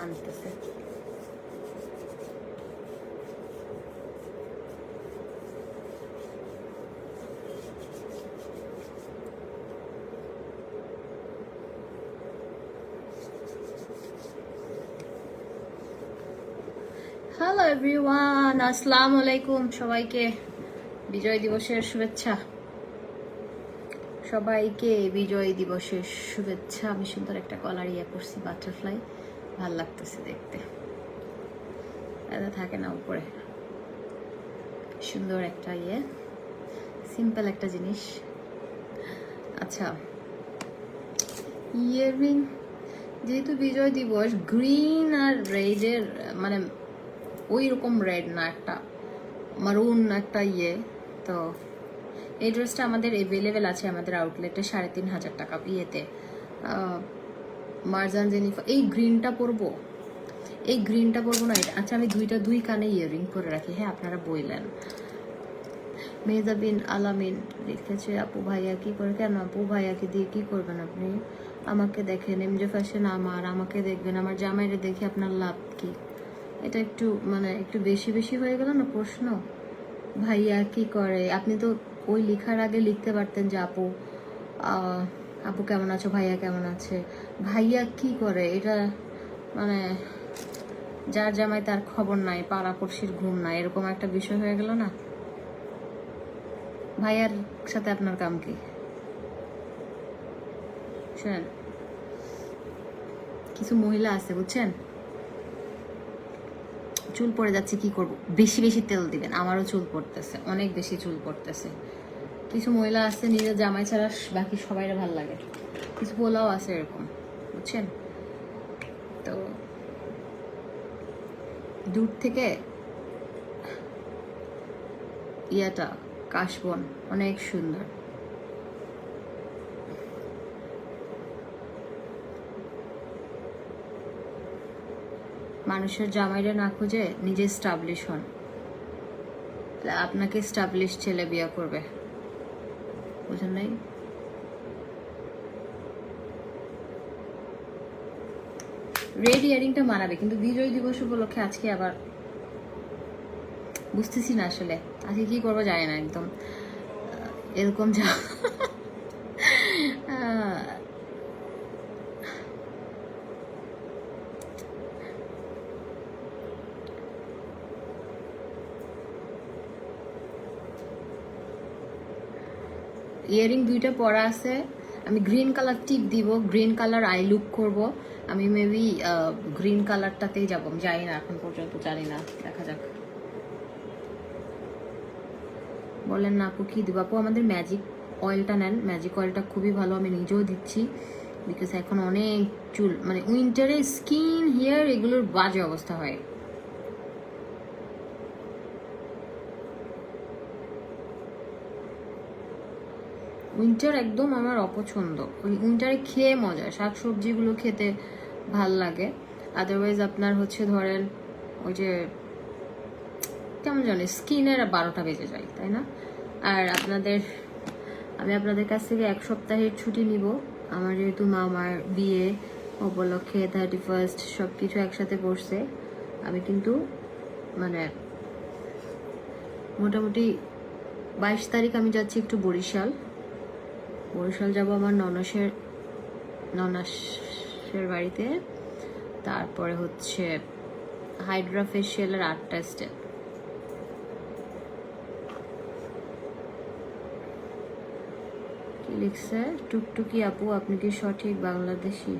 আনতেছে। Hello everyone, আসসালামু আলাইকুম। সবাইকে বিজয় দিবসের শুভেচ্ছা। সবাইকে বিজয় দিবসের শুভেচ্ছা। আমি সুন্দর একটা কলার ইয়ে করছি, বাটারফ্লাই, ভাল লাগতেছে দেখতে। এটা থাকে না উপরে, সুন্দর একটা ইয়ে, সিম্পল একটা জিনিস। আচ্ছা, ইয়াররিং, যেহেতু বিজয় দিবস, গ্রিন আর রেডের মানে ওই রকম রেড না, একটা মারুন একটা ইয়ে। তো এই ড্রেসটা আমাদের অ্যাভেলেবেল আছে আমাদের আউটলেটে 3,500 টাকা ইয়েতে, মার্জান জেনিফা। এই গ্রিনটা পরবো, এই গ্রিনটা পরবো না এটা। আচ্ছা, আমি দুই কানে ইয়াররিং পরে রাখি। হ্যাঁ, আপনারা বললেন। মেহজাবিন আলামিন লিখেছে, আপু ভাইয়া কি করে? কেন আপু ভাইয়াকে দিয়ে কি করবেন আপনি? আমাকে দেখেন, এমজে ফ্যাশন আমাকে দেখবেন, আমার জামাইরে দেখে আপনার লাভ কি? এটা একটু মানে একটু বেশি বেশি হয়ে গেল না প্রশ্ন। ভাইয়া কি করে? আপনি তো ওই লেখার আগে লিখতে পারতেন যে আপু আপু কেমন আছো, ভাইয়া কেমন আছে। ভাইয়া কি করে এটা মানে যার জামাই তার খবর নাই, পাড়াপড়শির ঘুম নাই, এরকম একটা বিষয় হয়ে গেল না। ভাইয়ার সাথে আপনার কাম কি? শুনেন, কিছু মহিলা আছে বুঝছেন, চুল পড়ে যাচ্ছে, কি করব, বেশি বেশি তেল দিবেন। আমারও চুল পড়তেছে, অনেক বেশি চুল পড়তেছে। কিছু মহিলা আছে নিজের জামাই ছাড়া বাকি সবাইরে ভাল লাগে, কিছু পোলাও আছে এরকম, বুঝছেন। তো দূর থেকে ইয়াটা কাশবন অনেক সুন্দর। মানুষের জামাইরে না খুঁজে নিজে স্টাবলিশ হন, আপনাকে স্টাবলিশ ছেলে বিয়ে করবে, বুঝেন নাই? রেড ইয়ারিংটা মানাবে, কিন্তু বিজয় দিবস উপলক্ষে আজকে আবার বুঝতেছি না আসলে আজকে কি করবো, জানি না একদম এরকম যা ইয়ারিং দুইটা পরা আছে। আমি গ্রিন কালার টিপ দিব, গ্রিন কালার আই লুক করব। আমি মেবি গ্রিন কালারটাতেই যাবো, আমি জানি না, এখন পর্যন্ত জানি না, দেখা যাক। বলেন না আপু কি দিব? আপু আমাদের ম্যাজিক অয়েলটা নেন, ম্যাজিক অয়েলটা খুবই ভালো, আমি নিজেও দিচ্ছি। বিকজ এখন অনেক চুল মানে উইন্টারে স্কিন হেয়ার এগুলোর বাজে অবস্থা হয়। উইন্টার একদম আমার অপছন্দ। ওই উইন্টারে খেয়ে মজা, শাকসবজিগুলো খেতে ভাল লাগে। আদারওয়াইজ আপনার হচ্ছে ধরেন ওই যে কেমন জানি স্কিনের 12টা বেজে যায়, তাই না? আর আমি আপনাদের কাছ থেকে 1 সপ্তাহের ছুটি নিব। আমার যেহেতু মামার বিয়ে উপলক্ষে 31st সব কিছু একসাথে পড়ছে, আমি কিন্তু মানে মোটামুটি 22 তারিখ আমি যাচ্ছি একটু বরিশাল যাব আমার ননাসের বাড়িতে। তারপরে হচ্ছে হাইড্রা ফেশিয়ালের 8টা স্টেপ। কি লিখছে? টুকটুকি আপু আপনি কি সঠিক বাংলাদেশি?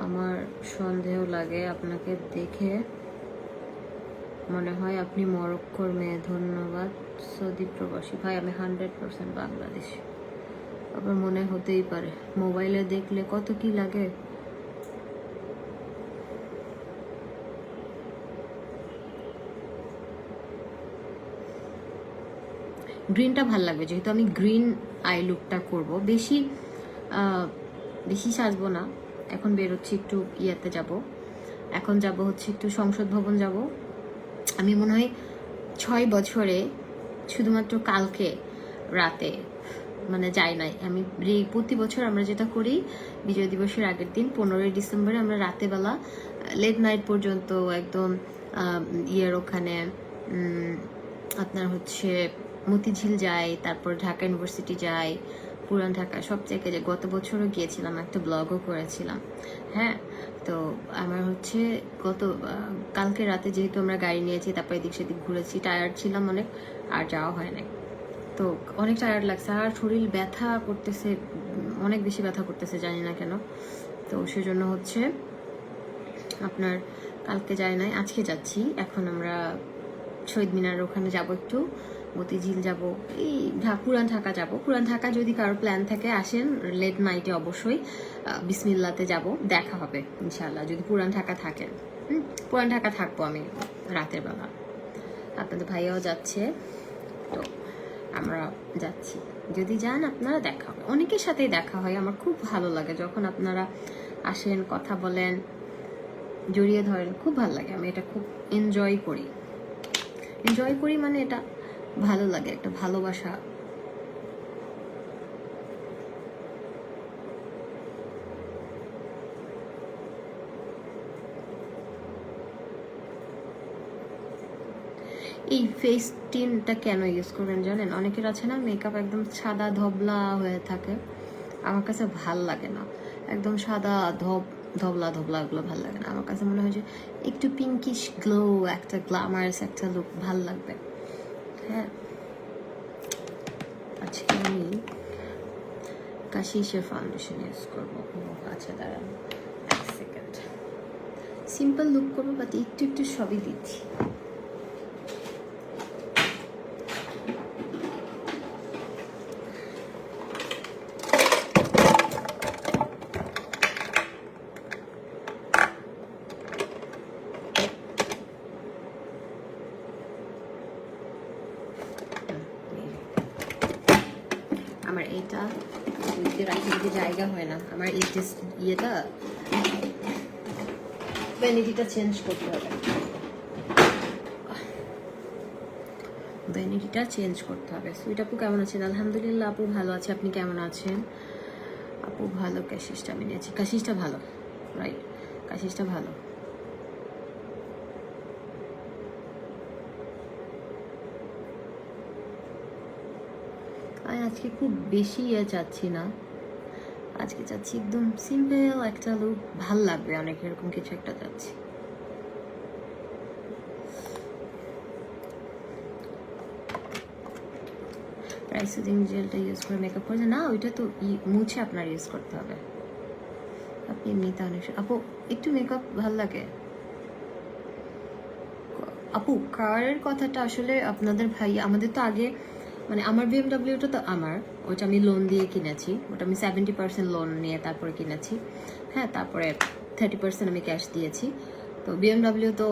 আমার সন্দেহ লাগে, আপনাকে দেখে মনে হয় আপনি মরক্কোর মেয়ে। ধন্যবাদ। সৌদি প্রবাসী ভাই, আমি 100% বাংলাদেশি। আবার মনে হতেই পারে, মোবাইলে দেখলে কত কি লাগে। গ্রিনটা ভাল লাগবে, যেহেতু আমি গ্রিন আই লুকটা করব। বেশি সাজবো না, এখন বেরোচ্ছি একটু ইয়াতে যাব। এখন যাব হচ্ছে একটু সংসদ ভবন যাব। আমি মনে হয় 6 বছরে শুধুমাত্র কালকে রাতে মানে যাই নাই। আমি প্রতি বছর আমরা যেটা করি, বিজয় দিবসের আগের দিন 15ই ডিসেম্বরে আমরা রাতে বেলা লেট নাইট পর্যন্ত একদম ইয়ের ওখানে আপনার হচ্ছে মতিঝিল যাই, তারপর ঢাকা ইউনিভার্সিটি যাই, পুরান ঢাকা সব জায়গায় যাই। গত বছরও গিয়েছিলাম, একটা ব্লগও করেছিলাম। হ্যাঁ, তো আমার হচ্ছে কালকে রাতে যেহেতু আমরা গাড়ি নিয়েছি, তারপর এদিক সেদিক ঘুরেছি, টায়ার্ড ছিলাম অনেক, আর যাওয়া হয় নাই। তো অনেক টায়ার্ড লাগছে, আর শরীর ব্যথা করতেছে, অনেক বেশি ব্যথা করতেছে, জানি না কেন। তো সেজন্য হচ্ছে আপনার কালকে যাই নাই, আজকে যাচ্ছি। এখন আমরা শহীদ মিনার ওখানে যাব, একটু মতিঝিল যাব, এই পুরান ঢাকা যাব। পুরান ঢাকা যদি কারো প্ল্যান থাকে আসেন, লেট নাইটে অবশ্যই বিসমিল্লাতে যাব, দেখা হবে ইনশাল্লাহ যদি পুরান ঢাকা থাকেন। পুরান ঢাকা থাকবো আমি রাতের বেলা, আপনাদের ভাইয়াও যাচ্ছে, তো আমরা যাচ্ছি। যদি যান আপনারা দেখা হবে, অনেকের সাথেই দেখা হয়, আমার খুব ভালো লাগে যখন আপনারা আসেন, কথা বলেন, জড়িয়ে ধরেন, খুব ভালো লাগে। আমি এটা খুব এনজয় করি মানে এটা ভালো লাগে, একটা ভালোবাসা। এই ফেস টিনটা কেন ইউজ করবেন জানেন? অনেকের আছে না মেকআপ একদম সাদা ধবলা হয়ে থাকে, আমার কাছে ভাল লাগে না। একদম সাদা ধবলা ওগুলো ভাল লাগে না আমার কাছে। মনে হয় যে একটু পিঙ্কিশ গ্লো, একটা গ্ল্যামারাস একটা লুক ভাল লাগবে। হ্যাঁ, আজকে আমি কাশিসের ফাউন্ডেশন ইউজ করবো। আচ্ছা দাঁড়ান এক সেকেন্ড, সিম্পল লুক করবো, বাট একটু সবই দিচ্ছি। আমার এটা রাখতে জায়গা হয় না, আমার এই ইয়েটা ভ্যানিটিটা চেঞ্জ করতে হবে, ভ্যানিটিটা চেঞ্জ করতে হবে। সুইট আপু কেমন আছেন? আলহামদুলিল্লাহ আপু ভালো আছে, আপনি কেমন আছেন? আপু ভালো, কাশিসটা আমি নিয়েছি, কাশিসটা ভালো, রাইট, কাশিসটা ভালো। আমি আজকে খুব বেশি চাচ্ছি না, আজকে চাচ্ছি একদম সিম্পল একটা লুক, ভাল লাগবে অনেক, এরকম কিছু একটা চাচ্ছি। প্রাইস সুদিং জেলটা ইউজ করে মেকআপ করছে না, ওইটা তো মুছে আপনার ইউজ করতে হবে। আপনি এমনিতে অনেক আপু একটু মেকআপ ভাল লাগে। আপু কারের কথাটা আসলে আপনাদের ভাই, আমাদের তো আগে মানে আমার বিএমডাব্লিউটা তো আমার, ওইটা আমি লোন দিয়ে কিনেছি, ওটা আমি 70% লোন নিয়ে তারপরে কিনেছি। হ্যাঁ, তারপরে 30% আমি ক্যাশ দিয়েছি। তো বিএমডাব্লিউ তো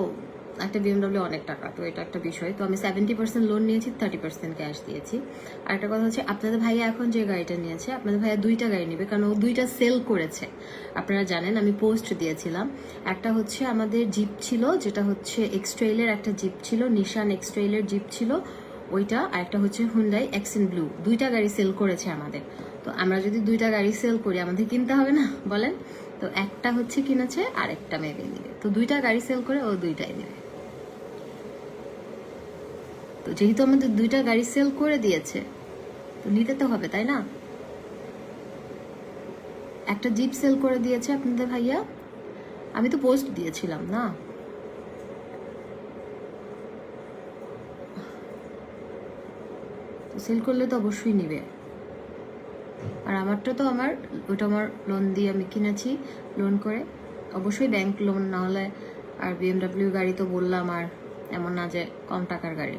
একটা বিএমডাব্লিউ অনেক টাকা, তো এটা একটা বিষয়। তো আমি 70% লোন নিয়েছি, 30% ক্যাশ দিয়েছি। আর একটা কথা হচ্ছে, আপনাদের ভাইয়া এখন যে গাড়িটা নিয়েছে, আপনাদের ভাইয়া 2টা গাড়ি নেবে, কারণ ও 2টা সেল করেছে। আপনারা জানেন, আমি পোস্ট দিয়েছিলাম। একটা হচ্ছে আমাদের জিপ ছিল, যেটা হচ্ছে এক্সট্রেইলের একটা জিপ ছিল, নিশান এক্সট্রেইলের জিপ ছিল ওইটা, আর একটা হচ্ছে হুন্ডাই এক্সেন ব্লু। 2টা গাড়ি সেল করেছে আমাদের। তো আমরা যদি 2টা গাড়ি সেল করি, আমাদের কিনতে হবে না বলেন? তো একটা হচ্ছে কিনেছে, আর একটা মেবি নিবে। তো 2টা গাড়ি সেল করে ও 2টাই নেবে। তো যেহেতু আমাদের 2টা গাড়ি সেল করে দিয়েছে, তো নিতে তো হবে, তাই না? একটা জিপ সেল করে দিয়েছে আপনাদের ভাইয়া, আমি তো পোস্ট দিয়েছিলাম না? সেল করলে তো অবশ্যই নিবে। আর আমারটা তো ওটা আমার লোন দিয়ে আমি কিনেছি, লোন করে, অবশ্যই ব্যাংক লোন, না হলে। আর বিএমডাব্লিউ গাড়ি তো বললাম, আর এমন না যে কম টাকার গাড়ি,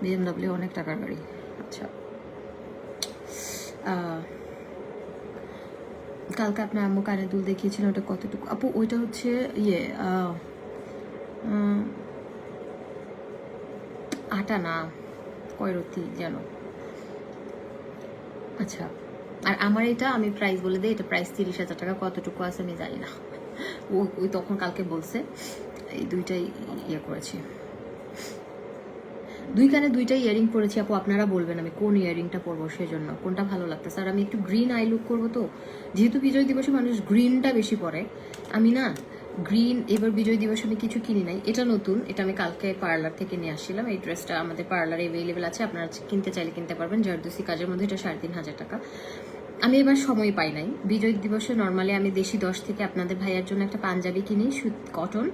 বিএমডাব্লিউ অনেক টাকার গাড়ি। আচ্ছা, কালকে আপনার আম্মু কানে দুল দেখিয়েছিল, ওটা কতটুকু আপু? ওইটা হচ্ছে আটা না কয়রতি যেন। আচ্ছা, আর আমার এটা আমি প্রাইস বলে দিই, এটা প্রাইস 30,000 টাকা, কতটুকু আছে আমি জানি না। ওই তখন কালকে বলছে, এই 2টাই ইয়ে করেছি। দুই কানে দুইটা ইয়ারিং পরেছি আপু, আপনারা বলবেন আমি কোন ইয়ারিংটা পরবো, সেজন্য কোনটা ভালো লাগতেছে। আর আমি একটু গ্রিন আই লুক করবো, তো যেহেতু বিজয় দিবসে মানুষ গ্রিনটা বেশি পরে, আমি না গ্রিন, এবার বিজয় দিবসে আমি কিছু কিনি নাই। এটা নতুন, এটা আমি কালকে পার্লার থেকে নিয়ে আসছিলাম। এই ড্রেসটা আমাদের পার্লারে অ্যাভেলেবেল আছে, আপনারা কিনতে চাইলে কিনতে পারবেন। জারদুসি কাজের মধ্যে এটা 3,500 টাকা। আমি এবার সময় পাই নাই। বিজয় দিবসে নর্মালি আমি দেশি 10 থেকে আপনাদের ভাইয়ার জন্য একটা পাঞ্জাবি কিনি কটন,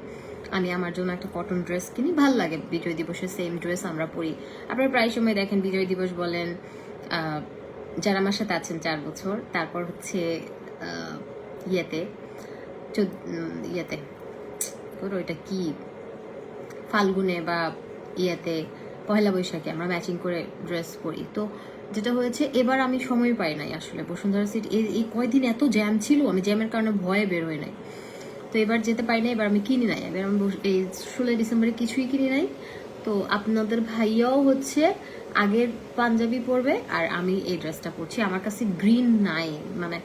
আমি আমার জন্য একটা কটন ড্রেস কিনি, ভাল লাগে। বিজয় দিবসে সেম ড্রেস আমরা পরি। আপনারা প্রায় সময় দেখেন বিজয় দিবস বলেন, যারা আমার সাথে আছেন 4 বছর, তারপর হচ্ছে ইয়েতে ওইটা কি ফাল্গুনে বা ইয়েতে পয়লা বৈশাখে আমরা ম্যাচিং করে ড্রেস পরি। তো যেটা হয়েছে এবার আমি সময় পাই নাই আসলে। বসুন্ধরা সিটি এই কয়দিন এত জ্যাম ছিল, আমি জ্যামের কারণে ভয়ে বের হই নাই। তো এবার যেতে পারি না, এবার আমি কিনি নাই। এবার আমি এই 16 ডিসেম্বরে কিছুই কিনি নাই। তো আপনাদের ভাইয়াও হচ্ছে আগের পাঞ্জাবি পরবে, আর আমি এই ড্রেসটা পরছি। আমার কাছে গ্রিন নাই, মানে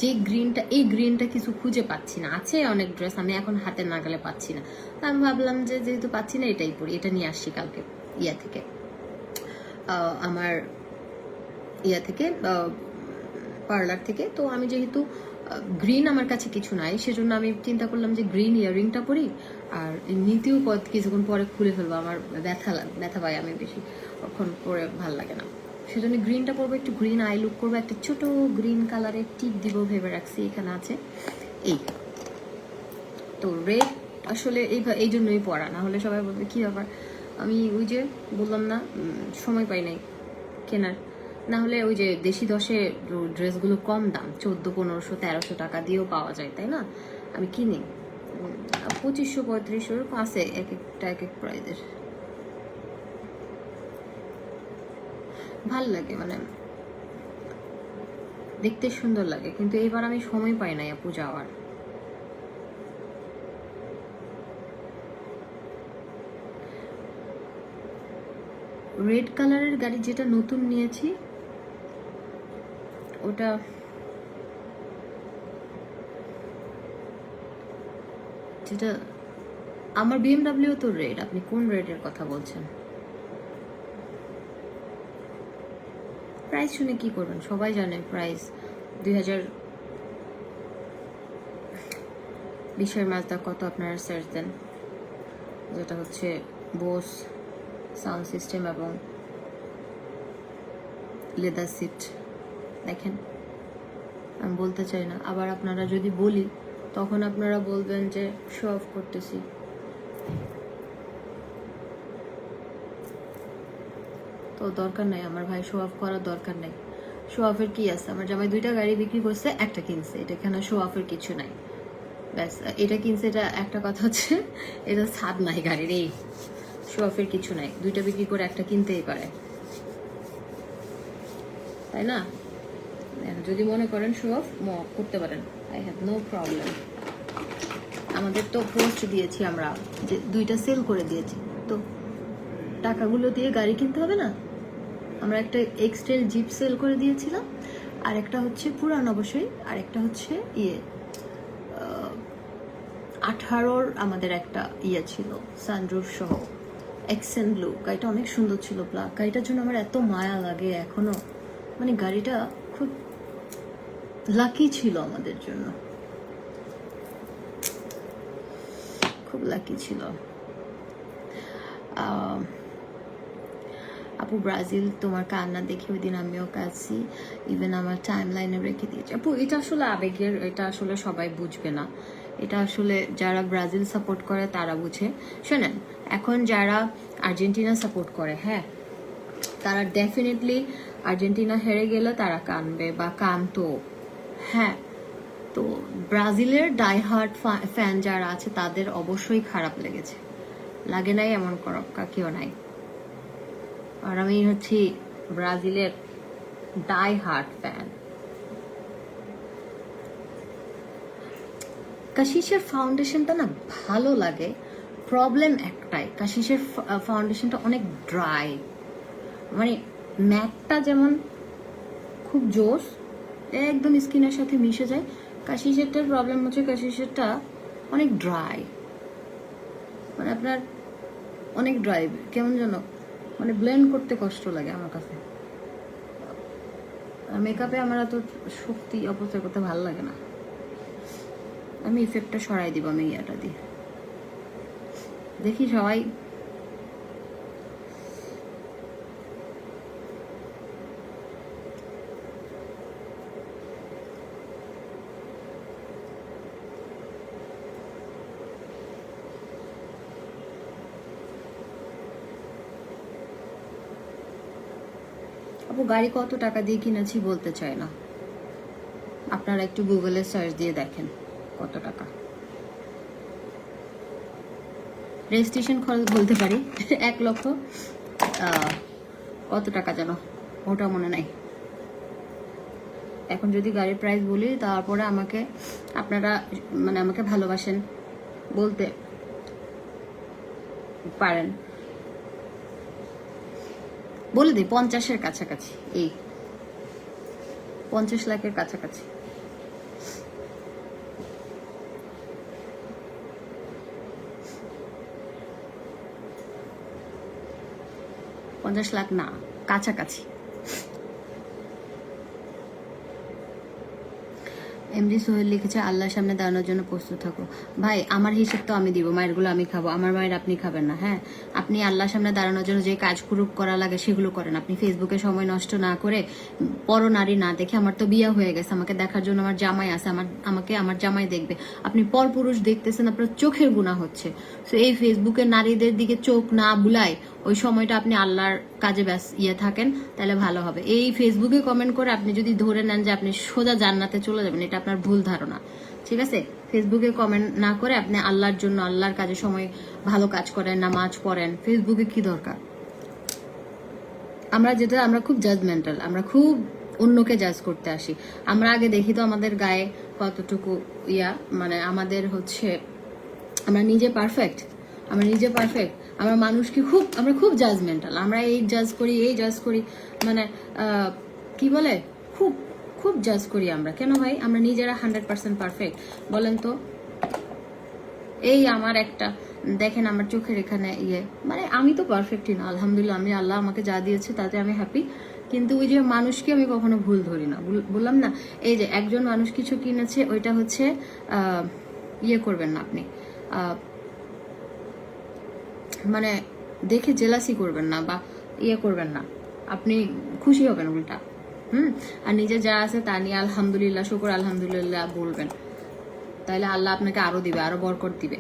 যে গ্রিনটা, এই গ্রিনটা কিছু খুঁজে পাচ্ছি না। আছে অনেক ড্রেস, আমি এখন হাতের নাগালে পাচ্ছি না। তো আমি ভাবলাম যে যেহেতু পাচ্ছি না, এটাই পরি। এটা নিয়ে আসছি কালকে ইয়া থেকে, আমার ইয়া থেকে, পার্লার থেকে। তো আমি যেহেতু গ্রিন আমার কাছে কিছু নাই, সেজন্য আমি চিন্তা করলাম যে গ্রিন ইয়াররিংটা পরি, আর এমনিতেও কিছুক্ষণ পরে খুলে ফেলবো, আমার ব্যথা পাই আমি বেশি, তখন পরে ভাল লাগে না। সেজন্য গ্রিনটা পরবো, একটু গ্রিন আই লুক করবো, একটা ছোট গ্রিন কালারের টিপ দিব ভেবে রাখছি, এখানে আছে এই। তো রেড আসলে এই জন্যই পরা, না হলে সবাই বলবে কি ব্যাপার। আমি ওই যে বললাম না, সময় পাই নাই কেনার। না হলে ওই যে দেশি 10-এ ড্রেসগুলো কম দাম, 1400-1500-1300 টাকা দিয়েও পাওয়া যায়, তাই না? আমি কিনি 2500-3500 এরকম আছে, এক একটা এক এক প্রাইজের। ভাল লাগে, মানে দেখতে সুন্দর লাগে, কিন্তু এবার আমি সময় পাই নাই আপু যাওয়ার। রেড কালারের গাড়ি যেটা নতুন নিয়েছি, ওটা যেটা আমার BMW তো রেড। আপনি কোন রেডের কথা বলছেন? প্রাইস শুনে কি করবেন, সবাই জানে প্রাইস 2020-এর মাজদা কত, আপনারা সার্চ দেন। যেটা হচ্ছে বোস সাউন্ড সিস্টেম এবং লেদার সিট, দেখেন। আমি বলতে চাই না, আবার আপনারা যদি বলি তখন আপনারা বলবেন যে শো অফ করতেছি। তো দরকার নাই আমার ভাই, শো অফ করার দরকার নাই। শো অফের কি আছে? আমার জামাই 2টা গাড়ি বিক্রি করছে, একটা কিনছে, এটা এখানে শো অফের কিছু নাই। ব্যাস, এটা কিনছে, এটা একটা কথা হচ্ছে, এটা ছাদ নাই গাড়ির, এই শো অফের কিছু নাই। 2টা বিক্রি করে একটা কিনতেই পারে, তাই না? যদি মনে করেন শো অফ করতে পারেন, আই হ্যাভ নো প্রবলেম। আমাদের তো পোস্ট দিয়েছি আমরা, যে 2টা সেল করে দিয়েছি, তো টাকাগুলো দিয়ে গাড়ি কিনতে হবে না। আমরা একটা এক্সটেল জিপ সেল করে দিয়েছিলাম, আর একটা হচ্ছে পুরান অবশ্যই, আর একটা হচ্ছে 18-র আমাদের একটা ছিল সানরুফ সহ, এক্সেন ব্লু। গাড়িটা অনেক সুন্দর ছিল, ব্ল্যাক। গাড়িটার জন্য আমার এত মায়া লাগে এখনো, মানে গাড়িটা খুব লাকি ছিল আমাদের জন্য, খুব লাকি ছিল। আপু ব্রাজিল তোমার কান্না দেখে ওই দিন আমিও কাঁদছি, ইভেন আমার টাইম লাইনে রেখে দিয়েছে। আপু এটা আসলে আবেগের, এটা আসলে সবাই বুঝবে না। এটা আসলে যারা ব্রাজিল সাপোর্ট করে তারা বুঝে। শোনেন, এখন যারা আর্জেন্টিনা সাপোর্ট করে, হ্যাঁ, তারা ডেফিনেটলি আর্জেন্টিনা হেরে গেলে তারা কানবে বা কানতো, হ্যাঁ। তো ব্রাজিলের ডাইহার্ট ফ্যান যারা আছে তাদের অবশ্যই খারাপ লেগেছে, লাগে নাই এমন কেউ নাই। আর আমি হচ্ছি ব্রাজিলের ডাই হার্ট ফ্যান। কাশিসের ফাউন্ডেশনটা না ভালো লাগে, প্রবলেম একটাই, কাশিসের ফাউন্ডেশনটা অনেক ড্রাই, মানে ম্যাটটা যেমন খুব জোস, একদম স্কিনের সাথে মিশে যায়। কাশিসেরটার প্রবলেম হচ্ছে কাশিসেরটা অনেক ড্রাই, মানে আপনার অনেক ড্রাই, কেমন যেন মানে ব্লেন্ড করতে কষ্ট লাগে আমার কাছে। আর মেকআপে আমার এত শক্তি অপচয় করতে ভালো লাগে না। আমি ইফেক্টটা সরাই দিব আমি ইয়াটা দিয়ে। দেখি সবাই আপু গাড়ি কত টাকা দিয়ে কিনেছি বলতে চায় না, আপনারা একটু গুগলে সার্চ দিয়ে দেখেন কত টাকা। রেজিস্ট্রেশন খরচ বলতে পারি 1 লক্ষ কত টাকা যেন ওটা মনে নাই। এখন যদি গাড়ির প্রাইস বলি তারপরে আমাকে আপনারা মানে আমাকে ভালোবাসেন বলতে পারেন, বলে দিই 50-এর কাছাকাছি, এই 50 লাখের কাছাকাছি। $50 লাখ না, কাছাকাছি। এমডি সোহেল লিখেছে আল্লাহর সামনে দাঁড়ানোর জন্য প্রস্তুত থাকো। ভাই আমার হিসেব তো আমি দিব, মায়েরগুলো আমি খাবো, আমার মায়ের আপনি খাবেন না। হ্যাঁ, আপনি আল্লাহর সামনে দাঁড়ানোর জন্য যে কাজগুলো করা লাগে সেগুলো করেন। আপনি ফেসবুকে সময় নষ্ট না করে পরনারী না দেখে, আমার তো বিয়ে হয়ে গেছে, আমাকে দেখার জন্য আমার জামাই আছে, আমাকে আমার জামাই দেখবে। আপনি পরপুরুষ দেখতেছেন, আপনার চোখের গুনাহ হচ্ছে। তো এই ফেসবুকে নারীদের দিকে চোখ না বুলায় ওই সময়টা আপনি আল্লাহর কাজে থাকেন, তাহলে ভালো হবে। এই ফেসবুকে কমেন্ট করে আপনি যদি ধরে নেন যে আপনি সোজা জান্নাতে চলে যাবেন, এটা আপনার ভুল ধারণা। ঠিক আছে, ফেসবুকে কমেন্ট না করে আপনি আল্লাহর জন্য আল্লাহর কাজে সময় ভালো কাজ করেন, নামাজ পড়েন। ফেসবুকে কি দরকার? আমরা খুব জাজমেন্টাল, আমরা খুব অন্যকে জাজ করতে আসি। আমরা আগে দেখি তো আমাদের গায়ে কতটুকু মানে আমাদের হচ্ছে আমরা নিজে পারফেক্ট, আমরা মানুষকে আমরা খুব জাজমেন্টাল। আমরা এই জাজ করি মানে কি বলে খুব খুব জাজ করি আমরা। কেন ভাই? আমরা নিজেরা 100% পারফেক্ট বলেন তো? এই আমার একটা দেখেন আমার চোখের এখানে মানে আমি তো পারফেক্টই না, আলহামদুলিল্লাহ। আমি আল্লাহ আমাকে যা দিয়েছে তাতে আমি হ্যাপি। কিন্তু ওই যে মানুষকে আমি কখনো ভুল ধরি না। বললাম না, এই যে একজন মানুষ কিছু কিনেছে, ওইটা হচ্ছে করবেন না আপনি, মানে দেখে জেলাসি করবেন না বা করবেন না, আপনি খুশি হবেন উল্টা। আর নিজে যা আছে তা নিয়ে আলহামদুলিল্লাহ, শুকর আলহামদুলিল্লাহ বলবেন, তাহলে আল্লাহ আপনাকে আরো দিবে, আরো বরকত দিবে।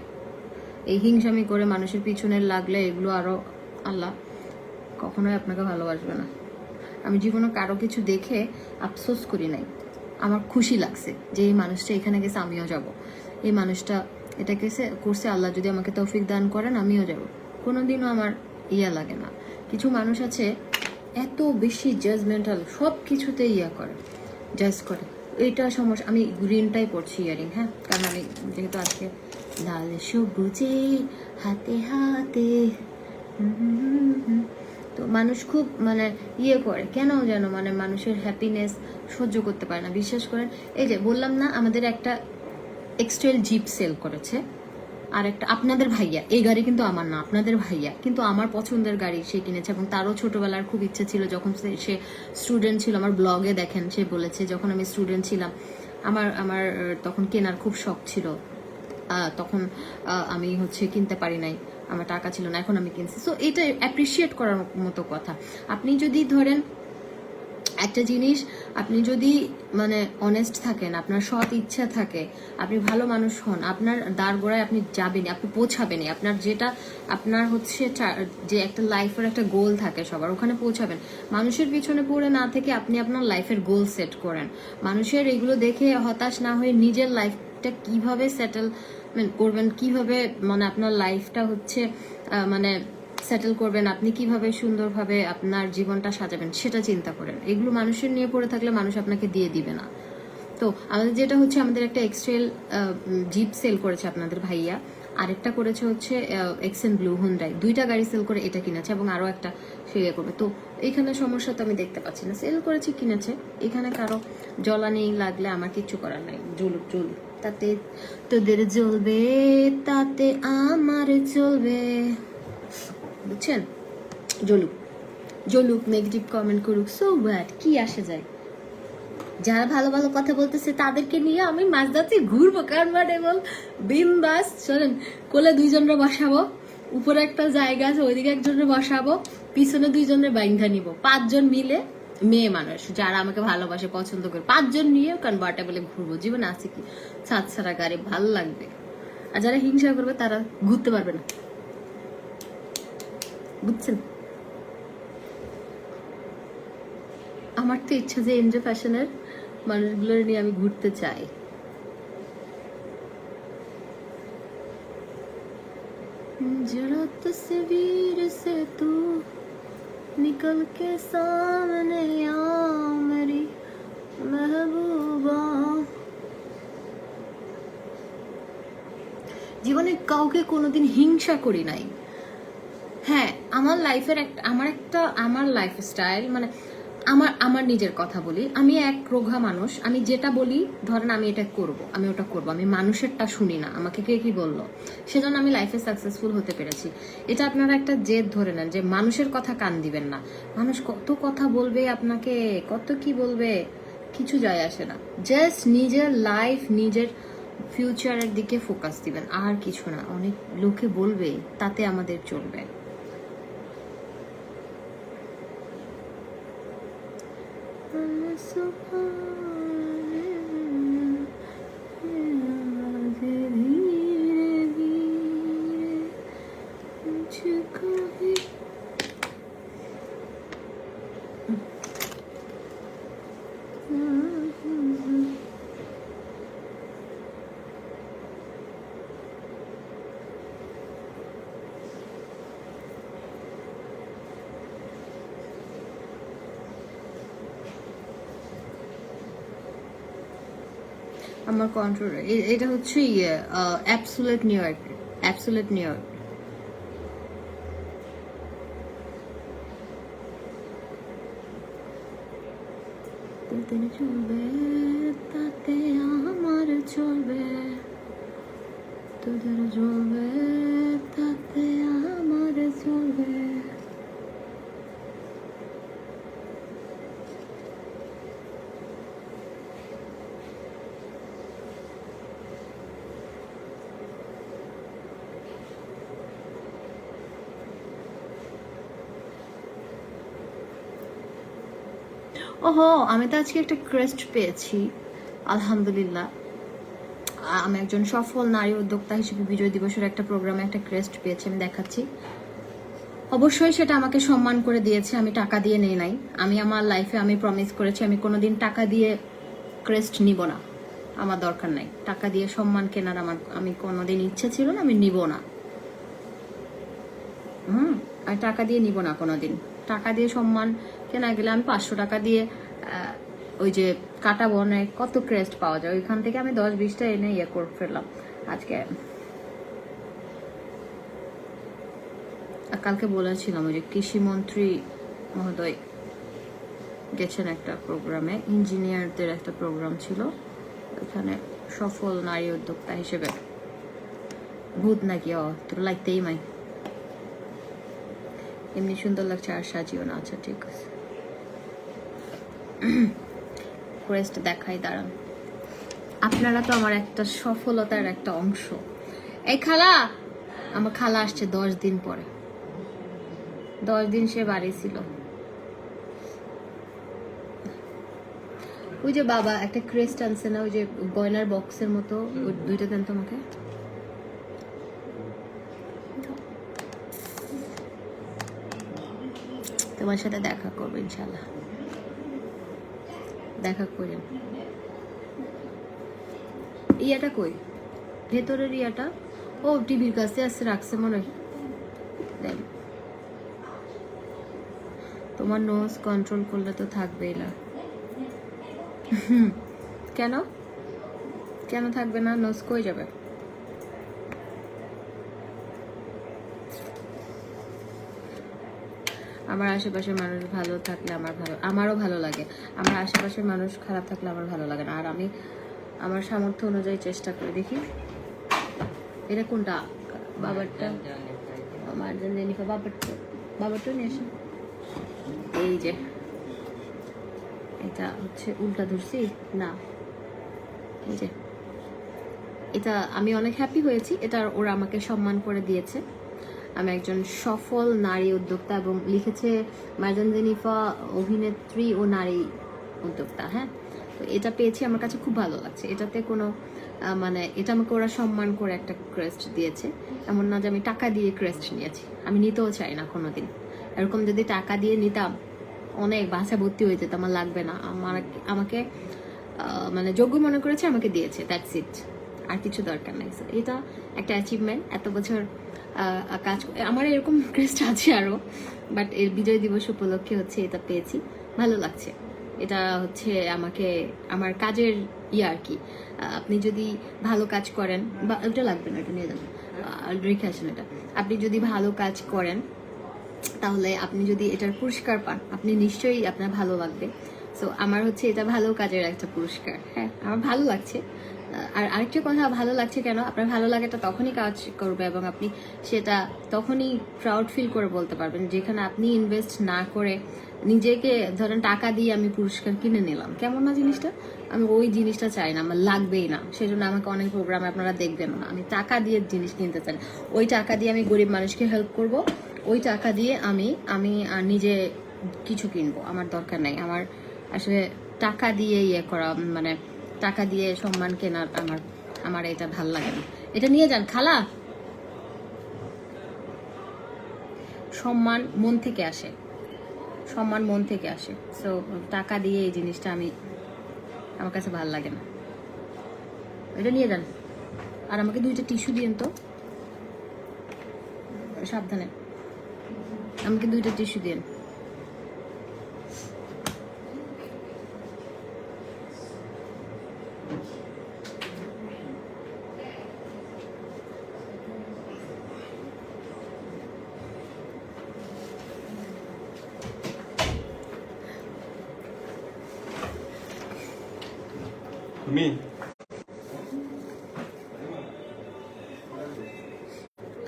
এই হিংসামি করে মানুষের পিছনে লাগলে এগুলো আরো আল্লাহ কখনোই আপনাকে ভালোবাসবে না। আমি জীবনে কারো কিছু দেখে আফসোস করি নাই, আমার খুশি লাগছে যে এই মানুষটা এখানে গেছে, আমিও যাব। এই মানুষটা এটা করছে, আল্লাহ যদি আমাকে তৌফিক দান করেন আমিও যাব। কোনোদিনও আমার লাগে না। কিছু মানুষ আছে এত বেশি জাজমেন্টাল, সব কিছুতে করে, জাজ করে। এইটা সমস্যা। আমি গ্রিনটাই পড়ছি ইয়ারিং, হ্যাঁ, কারণ আমি যেহেতু আজকে লাল সবুজে হাতে হাতে, তো মানুষ খুব মানে করে কেন যেন, মানে মানুষের হ্যাপিনেস সহ্য করতে পারে না। বিশ্বাস করেন, এই যে বললাম না আমাদের একটা এক্সট্রেল জিপ সেল করেছে, আর একটা আপনাদের ভাইয়া, এই গাড়ি কিন্তু আমার না, আপনাদের ভাইয়া, কিন্তু আমার পছন্দের গাড়ি সে কিনেছে। এবং তারও ছোটবেলার খুব ইচ্ছে ছিল, যখন সে স্টুডেন্ট ছিল। আমার ব্লগে দেখেন সে বলেছে যখন আমি স্টুডেন্ট ছিলাম আমার তখন কেনার খুব শখ ছিল, তখন আমি কিনতে পারি নাই, আমার টাকা ছিল না, এখন আমি কিনছি। সো এটা অ্যাপ্রিসিয়েট করার মতো কথা। আপনি যদি ধরেন একটা জিনিস, আপনি যদি মানে অনেস্ট থাকেন, আপনার সৎ ইচ্ছা থাকে, আপনি ভালো মানুষ হন, আপনার দ্বার গোড়ায় আপনি যাবেনই, আপনি পৌঁছাবেনই। আপনার যেটা আপনার হচ্ছে যে একটা লাইফের একটা গোল থাকে সবার, ওখানে পৌঁছাবেন। মানুষের পিছনে পড়ে না থেকে আপনি আপনার লাইফের গোল সেট করেন। মানুষের এগুলো দেখে হতাশ না হয়ে নিজের লাইফটা কিভাবে সেটেলমেন্ট করবেন, কিভাবে মানে আপনার লাইফটা মানে সেটেল করবেন, আপনি কিভাবে সুন্দরভাবে আপনার জীবনটা সাজাবেন সেটা চিন্তা করেন। এগুলো মানুষের নিয়ে পড়ে থাকলে মানুষ আপনাকে দিয়ে দিবে না। তো আমাদের যেটা আমাদের একটা এক্সট্রেল জিপ সেল করেছে আপনাদের ভাইয়া, আরেকটা করেছে এক্সেন ব্লু হুন্ডাই, 2টা গাড়ি সেল করে এটা কিনেছে, এবং আরো একটা সে করবে। তো এখানে সমস্যা তো আমি দেখতে পাচ্ছি না, সেল করেছে কিনেছে, এখানে কারো জ্বলানি লাগলে আমার কিচ্ছু করার নাই। জ্বলুক, তাতে তোদের জ্বলবে, তাতে আমার চলবে, বুঝছেন? জ্বলুক। জ্বলুক, নেগেটিভ কমেন্ট করুক, সো হোয়াট, কি আসে যায়? যারা ভালো ভালো কথা বলতেছে তাদেরকে নিয়ে আমি মাঝরাতে ঘুরবো কমফর্টেবল বিন্দাস। শোনেন, কোলে দুইজনরে বসাবো, উপরে একটা জায়গা আছে ওইদিকে একজনের বসাবো, পিছনে দুইজনের বাইন্ধা নিব, 5 জন মিলে মেয়ে মানুষ যারা আমাকে ভালোবাসে, পছন্দ করে, 5 জন নিয়ে কনভার্টেবলে ঘুরবো। জীবনে আছে কি ছাদ ছাড়া গাড়ি, ভালো লাগবে। আর যারা হিংসা করবে তারা ঘুরতে পারবে না, বুঝছেন? আমার তো ইচ্ছা যে এনজে ফ্যাশনের মানুষগুলোর নিয়ে আমি ঘুরতে চাই। जरा तस्वीर से तू निकल के सामने आ मेरी महबूबा। জীবনে কাউকে কোনোদিন হিংসা করি নাই। হ্যাঁ, আমার লাইফের আমার লাইফস্টাইল মানে আমার নিজের কথা বলি, আমি এক রোগা মানুষ। আমি যেটা বলি, ধরেন আমি এটা করব, আমি ওটা করব, আমি মানুষেরটা শুনি না আমাকে কে কি বললো, সেজন্য আমি লাইফে সাকসেসফুল হতে পেরেছি। এটা আপনারা একটা জেদ ধরে নেন যে মানুষের কথা কান দিবেন না। মানুষ কত কথা বলবে আপনাকে, কত কি বলবে, কিছু যায় আসে না। জাস্ট নিজের লাইফ, নিজের ফিউচারের দিকে ফোকাস দিবেন, আর কিছু না। অনেক লোকে বলবে, তাতে আমাদের চলবে। আমার কন্ট্রোল, এটা হচ্ছে absolute new York, absolute new York. তোদের চলবে তাতে আমার চলবে, তোদের চলবে তাতে আমার চলবে। ওহো, আমি তো আজকে একটা ক্রেস্ট পেয়েছি, আলহামদুলিল্লাহ। আমি একজন সফল নারী উদ্যোক্তা হিসেবে বিজয় দিবসের একটা প্রোগ্রামে একটা ক্রেস্ট পেয়েছি, আমি দেখাচ্ছি। অবশ্যই সেটা আমাকে সম্মান করে দিয়েছে, আমি টাকা দিয়ে নেই নাই। আমি আমার লাইফে আমি প্রমিস করেছি আমি কোনোদিন টাকা দিয়ে ক্রেস্ট নিব না, আমার দরকার নাই। টাকা দিয়ে সম্মান কেনার আমি কোনোদিন ইচ্ছে ছিল না, আমি নিব না। আর টাকা দিয়ে নিব না কোনোদিন। টাকা দিয়ে সম্মান কেনা গেলে আমি 500 টাকা দিয়ে ওই যে কাটা বনে কত ক্রেস্ট পাওয়া যায়, ওইখান থেকে আমি 10-20টা এনে ইয়ে করে ফেললাম আজকে। কালকে বলেছিলাম ওই যে কৃষিমন্ত্রী মহোদয় গেছেন একটা প্রোগ্রামে, ইঞ্জিনিয়ারদের একটা প্রোগ্রাম ছিল, ওখানে সফল নারী উদ্যোক্তা হিসেবে। ভূত নাকি? তোর লাগতেই মাই, এমনি সুন্দর লাগছে, আর সাজিও না। আচ্ছা ঠিক আছে, ক্রেস্ট দেখাই, দাঁড়ান। আপনারা তো আমার একটা সফলতার একটা অংশ। এই খালা, আমার খালা আসছে 10 দিন পরে। 10 দিন সে বাড়ি ছিল। ওই যে বাবা একটা ক্রেস্ট আনছে না, ওই যে গয়নার বক্সের মতো, ওই 2টা দেন তোমাকে। তোমার সাথে দেখা করবো ইনশাল্লাহ, দেখা করেন। ইয়াটা কই? ভেতরের ইয়াটা? ও টিভির কাছে আসছে, রাখছে মনে হয়। দেন, তোমার নোজ কন্ট্রোল করলে তো থাকবেই না। কেন কেন থাকবে না? নোজ কই যাবে? আমার আশেপাশের মানুষ ভালো থাকলে আমারও ভালো লাগে। আমার আশেপাশের মানুষ খারাপ থাকলে আমার ভালো লাগে না। আর আমি আমার সামর্থ্য অনুযায়ী চেষ্টা করি। দেখি এটা কোনটা? বাবারটা? আমার জেনিফা বাবারটা নিয়ে আসেন। এই যে এটা হচ্ছে উল্টা ধরছি না, এই যে এটা আমি অনেক হ্যাপি হয়েছি, এটা ওরা আমাকে সম্মান করে দিয়েছে। আমি একজন সফল নারী উদ্যোক্তা, এবং লিখেছে মারজান জেনিফা অভিনেত্রী ও নারী উদ্যোক্তা। হ্যাঁ, তো এটা পেয়েছি, আমার কাছে খুব ভালো লাগছে। এটাতে কোনো মানে এটা আমাকে ওরা সম্মান করে একটা ক্রেস্ট দিয়েছে। এমন না যে আমি টাকা দিয়ে ক্রেস্ট নিয়েছি, আমি নিতেও চাই না কোনোদিন। এরকম যদি টাকা দিয়ে নিতাম অনেক বাসা ভর্তি হয়ে যেত, আমার লাগবে না। আমাকে মানে যোগ্য মনে করেছে, আমাকে দিয়েছে, দ্যাটস ইট, আর কিছু দরকার নাই। এটা একটা অ্যাচিভমেন্ট, এত বছর কাজ আমার এরকম ক্রেস্ট আছে আরও, বাট এর বিজয় দিবস উপলক্ষে হচ্ছে এটা পেয়েছি, ভালো লাগছে। এটা হচ্ছে আমাকে আমার কাজের আর কি। আপনি যদি ভালো কাজ করেন, বা ওটা লাগবে না, এটা নিয়ে যাবেন, রেখে আসেন এটা। আপনি যদি ভালো কাজ করেন তাহলে আপনি যদি এটার পুরস্কার পান, আপনি নিশ্চয়ই আপনার ভালো লাগবে। সো আমার হচ্ছে এটা ভালো কাজের একটা পুরস্কার। হ্যাঁ, আমার ভালো লাগছে। আর আরেকটা কথা, ভালো লাগছে কেন, আপনার ভালো লাগাটা তখনই কাজ করবে এবং আপনি সেটা তখনই প্রাউড ফিল করে বলতে পারবেন, যেখানে আপনি ইনভেস্ট না করে নিজেকে ধরেন টাকা দিয়ে আমি পুরস্কার কিনে নিলাম, কেমন না জিনিসটা? আমি ওই জিনিসটা চাই না, আমার লাগবেই না। সেজন্য আমাকে অনেক প্রোগ্রামে আপনারা দেখবেন না, আমি টাকা দিয়ে জিনিস কিনতে চাই। ওই টাকা দিয়ে আমি গরিব মানুষকে হেল্প করব, ওই টাকা দিয়ে আমি আমি নিজে কিছু কিনবো, আমার দরকার নাই। আমার আসলে টাকা দিয়ে ইয়ে করা, মানে টাকা দিয়ে সম্মান কেনার আমার আমার এটা ভাল লাগে না। এটা নিয়ে যান খালা। সম্মান মন থেকে আসে, সম্মান মন থেকে আসে। সো টাকা দিয়ে এই জিনিসটা আমার কাছে ভাল লাগে না। এটা নিয়ে যান। আর আমাকে 2টা টিস্যু দিন তো, সাবধানে, আমাকে 2টা টিস্যু দিন।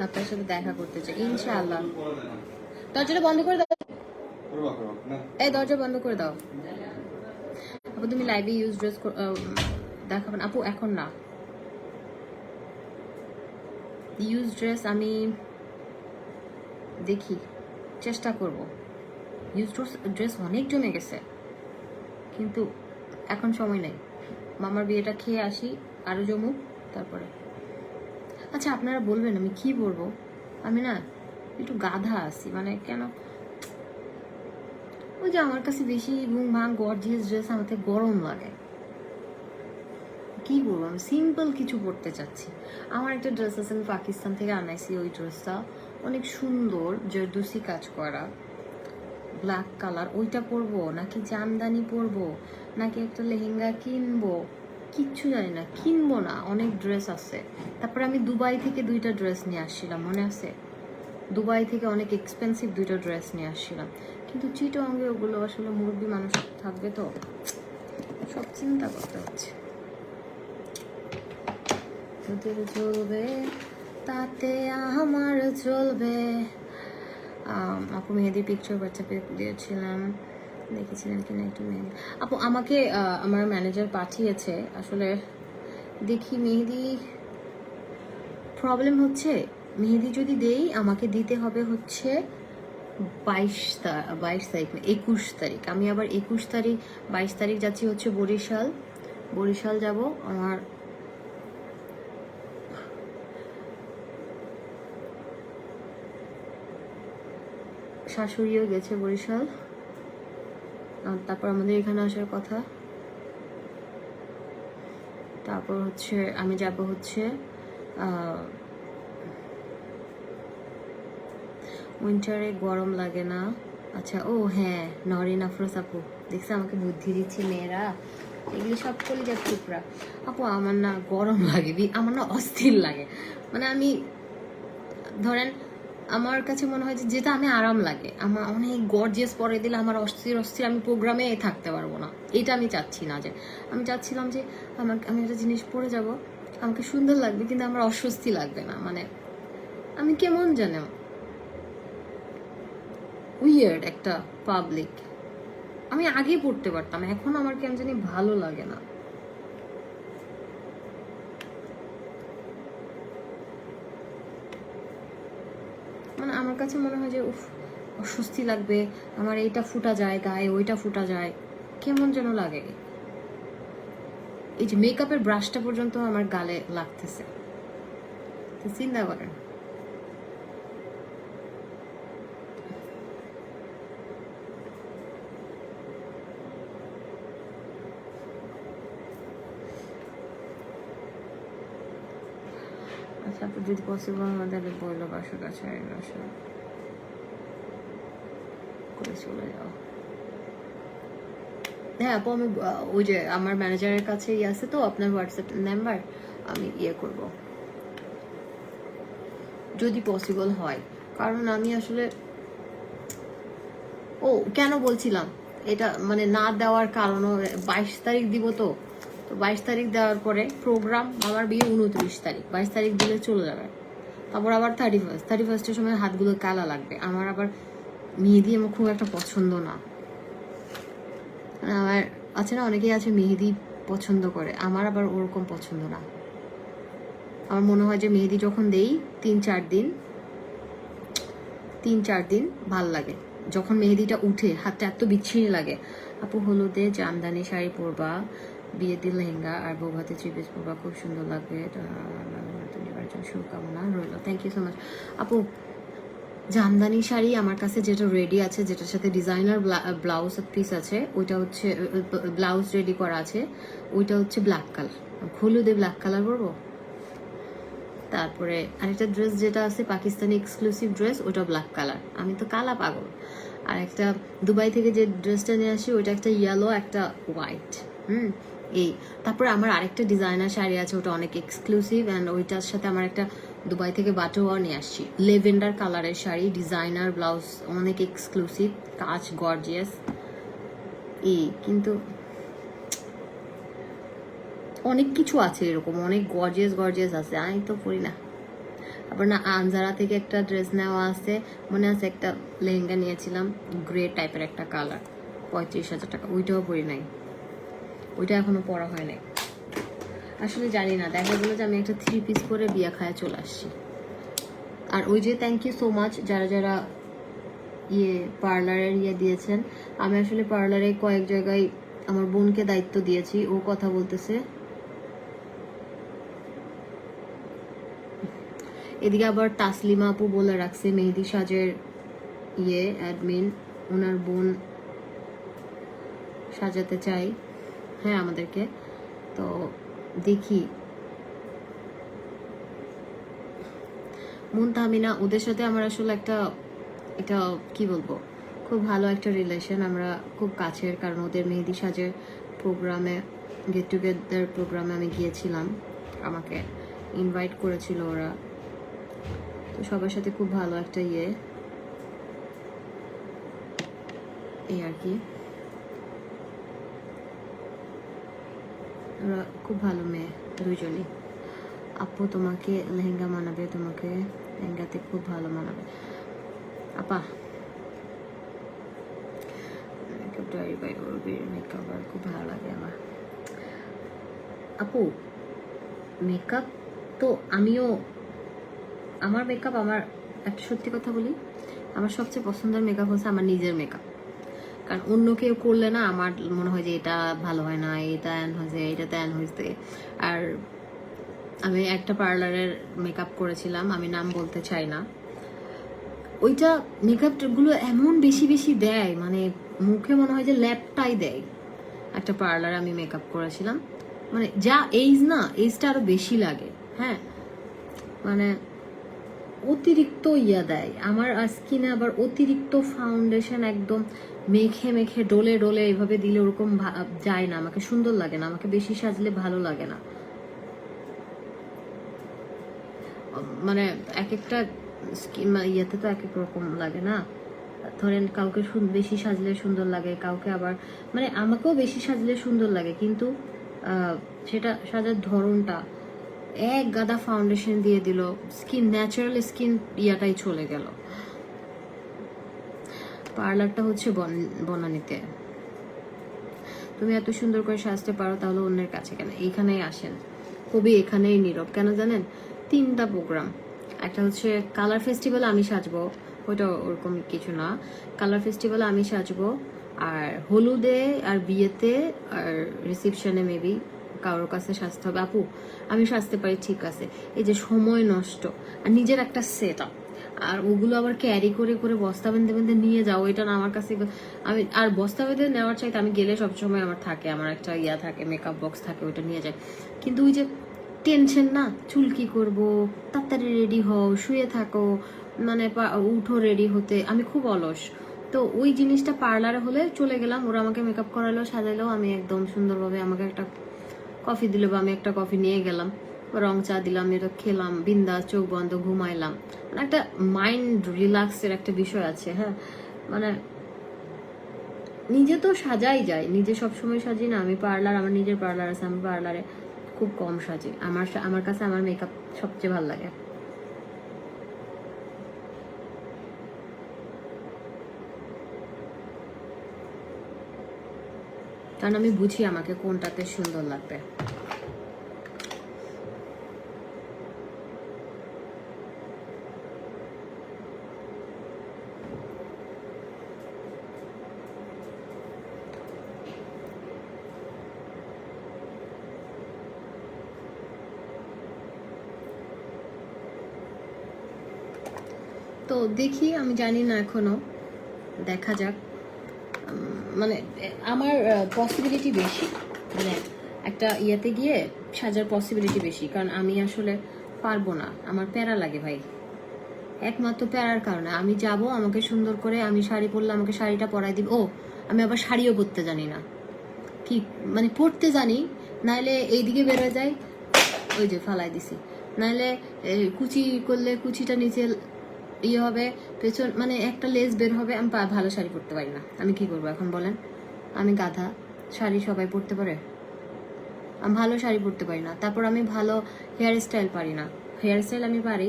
আপনার সাথে দেখা করতে চাই ইনশাআল্লাহ। দরজাটা বন্ধ করে দাও, এই দরজা বন্ধ করে দাও। আপু তুমি লাইভে ইউজ ড্রেস দেখাবেন? আপু এখন না, ইউজ ড্রেস আমি দেখি, চেষ্টা করব। ইউজ ড্রেস অনেক জমে গেছে, কিন্তু এখন সময় নেই। মামার বিয়েটা খেয়ে আসি, আরো জমুক, তারপরে। আচ্ছা, আপনারা বলবেন আমি কি বলবো? আমি না একটু গাধা আছি, মানে কেন, ওই যে আমার কাছে বেশি ভাঙ গর্জিয়াস ড্রেস আমাকে গরম লাগে। কি বলবো, আমি সিম্পল কিছু পরতে চাচ্ছি। আমার একটা ড্রেস আছে, আমি পাকিস্তান থেকে আনাইছি, ওই ড্রেসটা অনেক সুন্দর, জরদুসি কাজ করা, ব্ল্যাক কালার। ওইটা পরবো নাকি জামদানি পরবো নাকি একটা লেহেঙ্গা কিনবো, কিচ্ছু জানি না, কিনবো না। অনেক ড্রেস আছে। তারপরে আমি দুবাই থেকে 2টা ড্রেস নিয়ে আসছিলাম, মনে আছে? দুবাই থেকে অনেক এক্সপেন্সিভ 2টা ড্রেস নিয়ে আসছিলাম, কিন্তু চিটোয়াঙ্গে ওগুলো আসলে মুরব্বী মানুষ থাকবে তো, সব চিন্তা করতে হচ্ছে। তোদের চলবে তাতে আমার চলবে। আপু মেহেদি পিকচার হোয়াটসঅ্যাপে দিয়েছিলাম, দেখেছিলেন কিনা একটু মেহেদি? আপু আমাকে আমার ম্যানেজার পাঠিয়েছে, আসলে দেখি। মেহেদি প্রবলেম হচ্ছে, মেহেদি যদি দেই আমাকে দিতে হবে হচ্ছে 22 তারিখ, 21 তারিখ। আমি আবার 21 তারিখ 22 তারিখ যাচ্ছি হচ্ছে বরিশাল যাব। আমার শাশুড়িও গেছে বরিশাল, তারপর আমাদের এখানে আসার কথা। তারপর হচ্ছে আমি যাব হচ্ছে উইন্টারে, গরম লাগে না। আচ্ছা, ও হ্যাঁ, নরিন আফরোজ আপু দেখছে আমাকে বুদ্ধি দিচ্ছে, মেয়েরা এগুলি সব কলিজার টুকরা। আপু আমার না গরম লাগে, আমার না অস্থির লাগে, মানে আমি ধরেন আমার কাছে মনে হয় যে যেটা আমি আরাম লাগে, আমার অনেক গর্জিয়াস পরে দিলে আমার অস্থির আমি প্রোগ্রামে থাকতে পারবো না। এটা আমি চাচ্ছি না। যে আমি চাচ্ছিলাম যে আমি একটা জিনিস পরে যাব, আমাকে সুন্দর লাগবে কিন্তু আমার অস্বস্তি লাগবে না, মানে আমি কেমন জানো উইয়ার্ড একটা পাবলিক। আমি আগে পড়তে পারতাম, এখন আমার কেন জানি ভালো লাগে না। মানে আমার কাছে মনে হয় যে উফ, অস্বস্তি লাগবে, আমার এইটা ফুটা যায় গায়ে, ওইটা ফুটা যায়, কেমন যেন লাগে। এই যে মেকআপের ব্রাশটা পর্যন্ত আমার গালে লাগতেছে, তো চিন্তা করেন। আচ্ছা, আপনি যদি পসিবল আমাদের বললো বাসার কাছে করে চলে যাও। হ্যাঁ আপু, আমি ওই যে আমার ম্যানেজারের কাছে আছে তো আপনার হোয়াটসঅ্যাপ নাম্বার, আমি করব যদি পসিবল হয়। কারণ আমি আসলে কেন বলছিলাম এটা, মানে না দেওয়ার কারণও 22 তারিখ দিব, তো 22 তারিখ দেওয়ার পরে প্রোগ্রাম, আমার বিয়ে 29 তারিখ, 22 তারিখ দিলে চলে যাবে। তারপর আবার 31-এর সময় হাতগুলো কালা লাগবে। আমার আবার মেহেদি আমার খুব একটা পছন্দ না। আমার আছে না, অনেকেই আছে মেহেদি পছন্দ করে, আমার আবার ওরকম পছন্দ না। আমার মনে হয় যে মেহেদি যখন দেই 3-4 দিন ভাল লাগে, যখন মেহেদিটা উঠে হাতটা এত বিচ্ছিরি লাগে। আপু হলুদে জামদানি শাড়ি পরবা, বিয়েতে লেহেঙ্গা আর বৌভাতে 3 পিস পরবা, খুব সুন্দর লাগবে, শুভকামনা রইল। থ্যাংক ইউ সো মাচ আপু। জামদানি শাড়ি আমার কাছে যেটা রেডি আছে, যেটার সাথে ডিজাইনার ব্লাউজ পিস আছে, ওইটা হচ্ছে ব্লাউজ রেডি করা আছে, ওইটা হচ্ছে ব্ল্যাক কালার, হলুদে ব্ল্যাক কালার পরবো। তারপরে আরেকটা ড্রেস যেটা আছে পাকিস্তানি এক্সক্লুসিভ ড্রেস, ওটা ব্ল্যাক কালার, আমি তো কালা পাগল। আর একটা দুবাই থেকে যে ড্রেসটা নিয়ে আসি, ওইটা একটা ইয়েলো একটা হোয়াইট। এই তারপরে আমার আরেকটা ডিজাইনার শাড়ি আছে, ওটা অনেক এক্সক্লুসিভ, অ্যান্ড ওইটার সাথে আমার একটা দুবাই থেকে বাটোয়ার নিয়ে আসছি, লেভেন্ডার কালারের শাড়ি, ডিজাইনার ব্লাউজ, অনেক এক্সক্লুসিভ, কাজ গর্জিয়াস। কিন্তু অনেক কিছু আছে এরকম, অনেক গর্জিয়াস আছে, আমি তো পরি না। তারপর না আনজারা থেকে একটা ড্রেস নেওয়া আছে, মনে আছে একটা লেহেঙ্গা নিয়েছিলাম গ্রে টাইপের একটা কালার, 35,000 টাকা, ওইটাও পরি নাই, ওইটা এখনো পরা হয় নাই। আসলে জানি না, দেখা গেলো যে আমি একটা 3 পিস পরে বিয়া খায় চলে আসছি। আর ওই যে থ্যাংক ইউ সো মাচ যারা যারা পার্লারের দিয়েছেন। আমি আসলে পার্লারে কয়েক জায়গায় আমার বোনকে দায়িত্ব দিয়েছি, ও কথা বলতেছে। এদিকে আবার তাসলিমা আপু বলে রাখছে মেহেদি সাজের অ্যাডমিন, ওনার বোন সাজাতে চাই হ্যাঁ আমাদেরকে, তো দেখি। মুন তাহমিনা, ওদের সাথে আমার আসলে এটা কি বলবো, খুব ভালো একটা রিলেশন, আমরা খুব কাছের। কারণ ওদের মেহেদি সাজের প্রোগ্রামে, গেট টুগেদার প্রোগ্রামে আমি গিয়েছিলাম, আমাকে ইনভাইট করেছিল ওরা, তো সবার সাথে খুব ভালো একটা এই আর কি। ওরা খুব ভালো মেয়ে দুইজনই। আপু তোমাকে লেহেঙ্গা মানাবে, তোমাকে লেহেঙ্গাতে খুব ভালো মানাবে আপা। মেকআপ আর খুব ভালো লাগে আমার আপু। মেকআপ তো আমার মেকআপ, আমার একটা সত্যি কথা বলি, আমার সবচেয়ে পছন্দের মেকআপ হচ্ছে আমার নিজের মেকআপ। কারণ অন্য কেউ করলে না আমার মনে হয় যে এটা ভালো হয় না, এটা এন হয়েছে, এটা তেন হয়েছে। আর আমি একটা পার্লারের মেকআপ করেছিলাম, আমি নাম বলতে চাই না, ওইটা মেকআপগুলো এমন বেশি দেয়, মানে মুখে মনে হয় যে ল্যাপটাই দেয়। একটা পার্লারে আমি মেকআপ করেছিলাম, মানে যা এইজটা আরো বেশি লাগে। হ্যাঁ, মানে অতিরিক্ত দেয় আমার স্কিনে, আবার অতিরিক্ত ফাউন্ডেশন একদম মেখে ডলে এইভাবে দিলে ওরকম যায় না, আমাকে সুন্দর লাগে না, আমাকে বেশি সাজলে ভালো লাগে না। মানে এক একটা স্কিন তো এক এক রকম লাগে না। ধরেন কাউকে বেশি সাজলে সুন্দর লাগে, কাউকে আবার মানে আমাকেও বেশি সাজলে সুন্দর লাগে, কিন্তু সেটা সাজার ধরনটা, এক গাদা ফাউন্ডেশন দিয়ে দিল, স্কিন ন্যাচারাল স্কিন চলে গেল। পার্লারটা হচ্ছে বনানীতে। তুমি এত সুন্দর করে সাজতে পারো, তাহলে অন্যের কাছে কেন? এইখানেই আসেন, কবি এখানেই নীরব কেন জানেন? 3টা প্রোগ্রাম, একটা হচ্ছে কালার ফেস্টিভ্যালে আমি সাজবো, ওইটা ওরকম কিছু না। কালার ফেস্টিভ্যালে আমি সাজবো, আর হলুদে আর বিয়েতে আর রিসেপশনে মেবি কারোর কাছে সাজতে হবে। আপু আমি সাজতে পারি ঠিক আছে, এই যে সময় নষ্ট আর নিজের একটা সেট আপ, আর ওগুলো আবার ক্যারি করে করে বস্তা বেঁধে বেঁধে নিয়ে যাও, এটা না আমার কাছে। আমি আর বস্তা বেঁধে নেওয়ার চাইতে আমি গেলে সবসময় আমার থাকে, আমার একটা ইয়া থাকে, মেকআপ বক্স থাকে, ওইটা নিয়ে যায়। কিন্তু ওই যে টেনশন না, চুল কি করবো, তাড়াতাড়ি রেডি হও, শুয়ে থাকো, মানে উঠো রেডি হতে, আমি খুব অলস। তো ওই জিনিসটা পার্লারে হলে চলে গেলাম, ওরা আমাকে মেকআপ করালো, সাজাইলো, আমি একদম সুন্দরভাবে, আমাকে একটা কফি দিল বা আমি একটা কফি নিয়ে গেলাম, রং চা দিলাম, এটা খেলাম, বিন্দাস চোখ বন্ধ ঘুমাইলাম। মানে একটা মাইন্ড রিল্যাক্সের একটা বিষয় আছে। হ্যাঁ, মানে নিজে তো সাজাই যায়, নিজে সবসময় সাজি না। আমি পার্লার, আমার নিজের পার্লার আছে, আমি পার্লারে খুব কম সাজি। আমার কাছে আমার মেকআপ সবচেয়ে ভালো লাগে। কারণ আমি বুঝি আমাকে কোনটাতে সুন্দর লাগবে। তো দেখি, আমি জানি না এখনো, দেখা যাক। মানে আমার পসিবিলিটি বেশি, মানে একটা ইয়েতে গিয়ে সাজার পসিবিলিটি বেশি, কারণ আমি আসলে পারবো না, আমার প্যারা লাগে ভাই। একমাত্র প্যারার কারণে আমি যাব, আমাকে সুন্দর করে, আমি শাড়ি পরলে আমাকে শাড়িটা পরাই দিব। ও আমি আবার শাড়িও পরতে জানি না, কি মানে পরতে জানি, নাইলে এইদিকে বেরোয় যায়, ওই যে ফালাই দিছি, নাইলে কুচি করলে কুচিটা নিচে ইয়ে হবে, পেছন মানে একটা লেস বের হবে। আমি ভালো শাড়ি পরতে পারি না, আমি কি করবো এখন বলেন? আমি গাধা? শাড়ি সবাই পরতে পারে, আমি ভালো শাড়ি পরতে পারি না। তারপর আমি ভালো হেয়ার স্টাইল পারি না, হেয়ার স্টাইল আমি পারি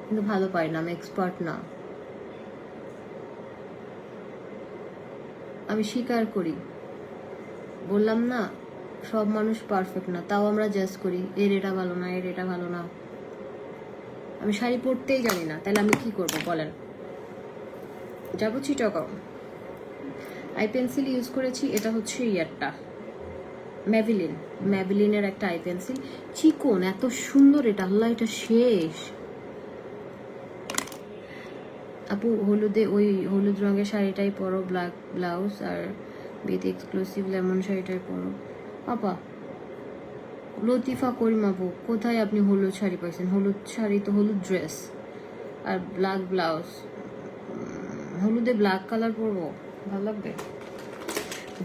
কিন্তু ভালো পারি না, আমি এক্সপার্ট না। আমি স্বীকার করি, বললাম না সব মানুষ পারফেক্ট না, তাও আমরা জাজ করি, এর এটা ভালো না, এর এটা ভালো না। আমি শাড়ি পরতেই জানি না, তাহলে আমি কি করব বলেন? যাবো চিটাগং, আই পেন্সিল ইউজ করেছি, এটা হচ্ছে ইয়ারটা ম্যাভিলিনের একটা আই পেন্সিল, চিকন, এত সুন্দর, এটা আল্লাহ, এটা শেষ। আপু হলুদে ওই হলুদ রঙের শাড়িটাই পরো, ব্ল্যাক ব্লাউজ, আর বিয়েতে এক্সক্লুসিভ লেমন শাড়িটাই পরো। আপা লতিফা করিম আপু, কোথায় আপনি হলুদ শাড়ি পাইছেন? হলুদ শাড়ি তো হলুদ ড্রেস আর ব্ল্যাক ব্লাউজ, হলুদে ব্ল্যাক কালার পরবো, ভালো লাগবে?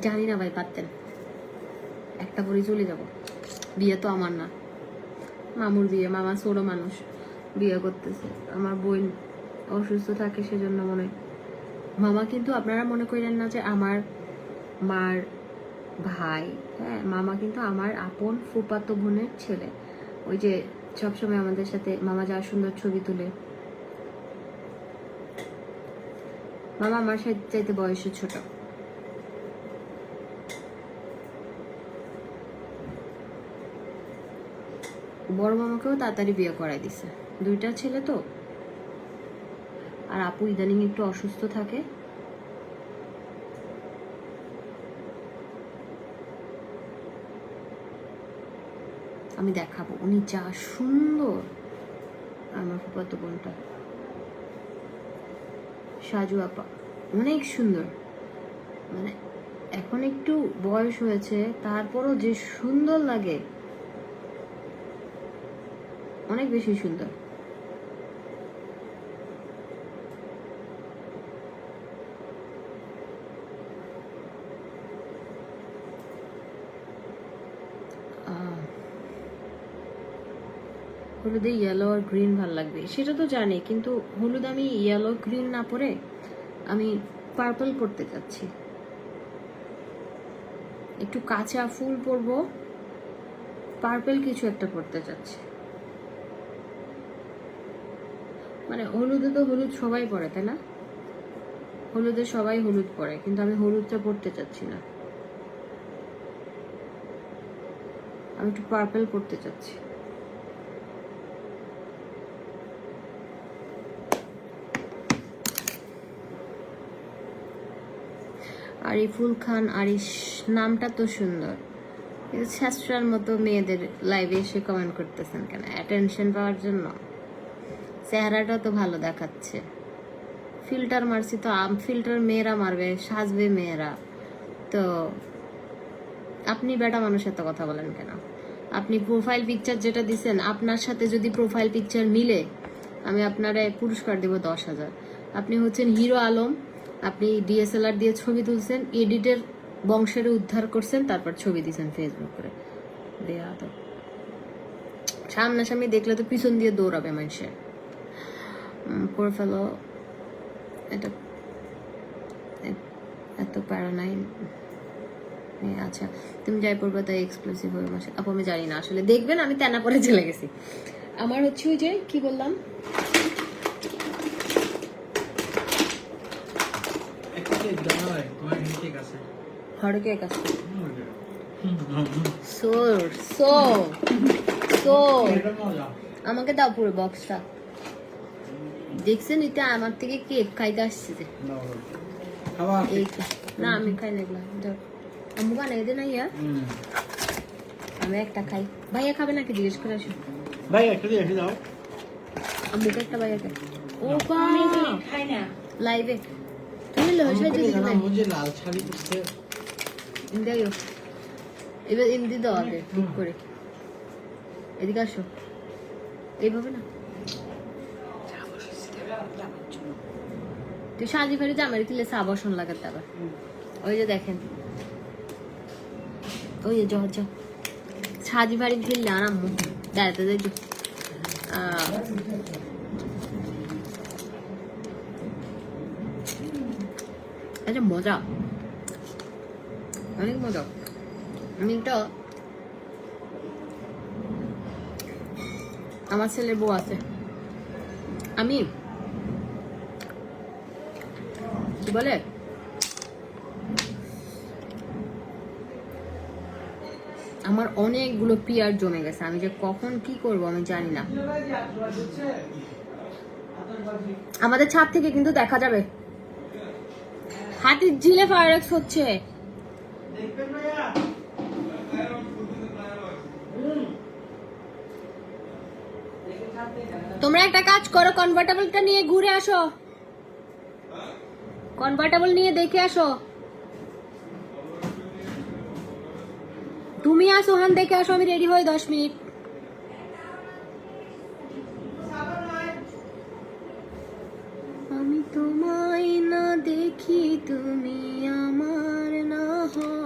জানি না ভাই, পারতেন একটা পরে চলে যাব। বিয়ে তো আমার না, মামুর বিয়ে, মামা ছোট মানুষ বিয়ে করতেছে, আমার বোন অসুস্থ থাকে সেজন্য মনে। মামা কিন্তু আপনারা মনে করেন না যে আমার মার ভাই, হ্যাঁ, মামা কিন্তু আমার আপন ফুফাতো বোনের ছেলে। ওই যে সবসময় আমাদের সাথে মামা যা সুন্দর ছবি তুলে। মামা আমার সাথে চাইতে বয়সে ছোট। বড় মামাকেও তাড়াতাড়ি বিয়ে করাই দিছে, 2টা ছেলে তো। আর আপু ইদানিং একটু অসুস্থ থাকে, আমি দেখাবো, উনি যা সুন্দর। আমার ফুফাতো বোনটা সাজু আপা অনেক সুন্দর, মানে এখন একটু বয়স হয়েছে, তারপরও যে সুন্দর লাগে, অনেক বেশি সুন্দর। হলুদে ইয়েলো আর গ্রিন ভাল লাগবে সেটা তো জানি, কিন্তু হলুদ আমি ইয়েলো গ্রিন না পরে আমি পার্পল পরতে চাচ্ছি, একটু কাঁচা ফুল পরবো, পার্পল কিছু একটা পরতে চাচ্ছি। মানে হলুদে তো হলুদ সবাই পরে, তাই না? হলুদে সবাই হলুদ পরে, কিন্তু আমি হলুদটা পরতে চাচ্ছি না, আমি একটু পার্পল পরতে চাচ্ছি। আরিফুল খান আরিশ নামটা তো সুন্দর, কিন্তু শাস্ত্রার মতো মেয়েদের লাইভে এসে কমেন্ট করতেছেন কেন? অ্যাটেনশন পাওয়ার জন্য? চেহারাটা তো ভালো দেখাচ্ছে, ফিল্টার মারছি তো, ফিল্টার মেয়েরা মারবে, সাজবে মেয়েরা তো। আপনি বেটা মানুষ এত কথা বলেন কেন? আপনি প্রোফাইল পিকচার যেটা দিছেন, আপনার সাথে যদি প্রোফাইল পিকচার মিলে আমি আপনারে পুরস্কার দেব 10,000। আপনি হচ্ছেন হিরো আলম, আপনি ডিএসএলআর দিয়ে ছবি তুলছেন, এডিটের বংশের উদ্ধার করছেন, তারপর ছবি দিয়েছেন ফেসবুক করে দেয়া। তো সামনাসামনি দেখলে তো পিছন দিয়ে দৌড়াবে মানুষের। পড়ে ফেলো এটা, এত প্যারা নাই। আচ্ছা তুমি যাই পড়বে তাই এক্সক্লুসিভ হয়ে বসে আপু, আমি জানি না আসলে, দেখবেন আমি তেনা পরে চলে গেছি। আমার হচ্ছে ওই যে কি বললাম, হরকেক আছে। আমাকে দাও পুরো বক্সটা। দেখছেন এটা আমার থেকে কেক খাইতে আসছে যে। না আমি খাই না এগুলা, আম্মু বানাই দে না ইয়া, আমি একটা খাই। ভাইয়া খাবে নাকি জিজ্ঞেস করে আসো। ভাই একটা দিয়ে দাও আম্মুকে একটা, ভাইয়াকে। ও বা খাই না লাইভে তুমি লহসা দিদি না, ও যে লাল শাড়ি পরছে ইন্দাইও। এবার ইন্দি দাও আগে বুক করে, এদিকে আসো। এইভাবে না, তুই সাজি ফেরে জামাই দিলে চা বসন লাগাতে আবার। ওই যে দেখেন, ওই যে যা সাজি বাড়ি ফেললে আর আম্মু দাঁড়াতে যাই। আচ্ছা মজা, অনেক মজা। আমি তো আমার ছেলের বউ আছে, আমি কি বলে আমার অনেকগুলো পিয়ার জমে গেছে, আমি যে কখন কি করব আমি জানি না। আমাদের ছাদ থেকে কিন্তু দেখা যাবে হাতির ঝিলে ফায়ারক্স হচ্ছে। তোমরা একটা কাজ করো, কনভার্টেবলটা নিয়ে ঘুরে আসো, কনভার্টেবল নিয়ে দেখে আসো। তুমি আসো, হান দেখে আসো, আমি রেডি হই 10 মিনিট। আমি তোমায় না দেখি তুমি আমার না হও।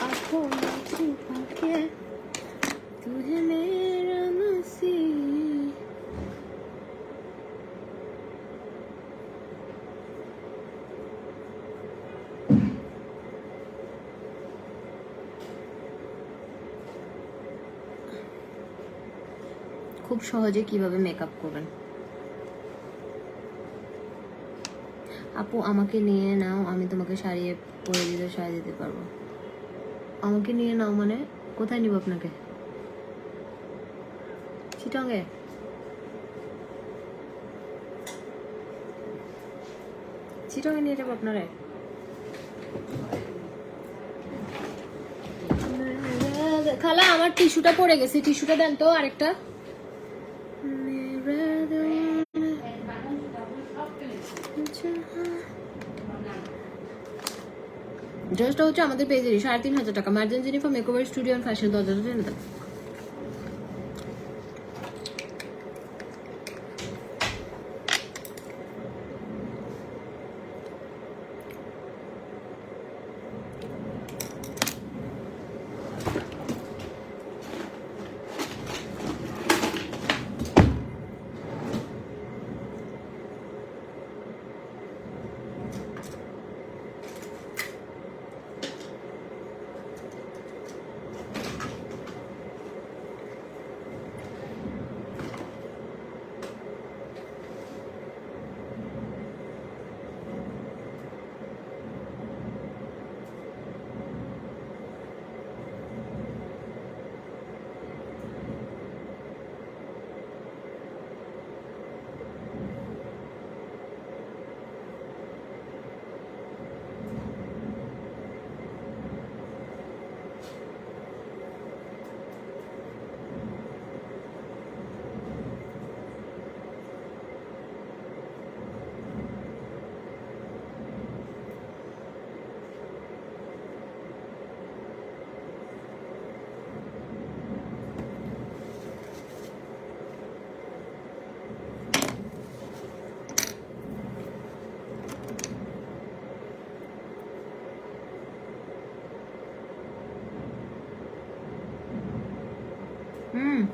आँखों में छुपा के तुझे मेरा नसीब। খুব সহজে কিভাবে মেকআপ করবেন? আপু আমাকে নিয়ে নাও, আমি তোমাকে সারিয়ে পরে দিতে সারিয়ে দিতে পারবো। আমাকে নিয়ে নাও মানে কোথায় নিব আপনাকে? চিটাঙ্গে? চিটাঙ্গে নিয়ে যাবো আপনারে? খালা আমার টিস্যুটা পড়ে গেছে, টিস্যুটা দেন তো আরেকটা। ড্রেসটা হচ্ছে আমাদের পেজেরই, 3,500 টাকা। মার্জেন্স uniform makeover studio and fashion, 10,000 জেনে দেন।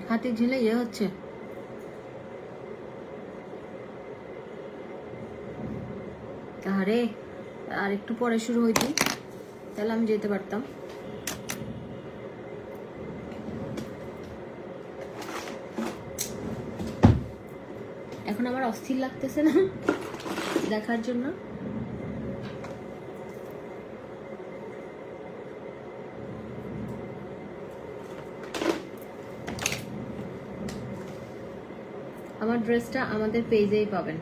হাতির ঝিলে ইয়ে হচ্ছে। আরে আর একটু পরে শুরু হইতো, তাহলে আমি যেতে পারতাম। এখন আমার অস্থির লাগতেছে না দেখার জন্য। আমার ড্রেসটা আমাদের পেজেই পাবেন।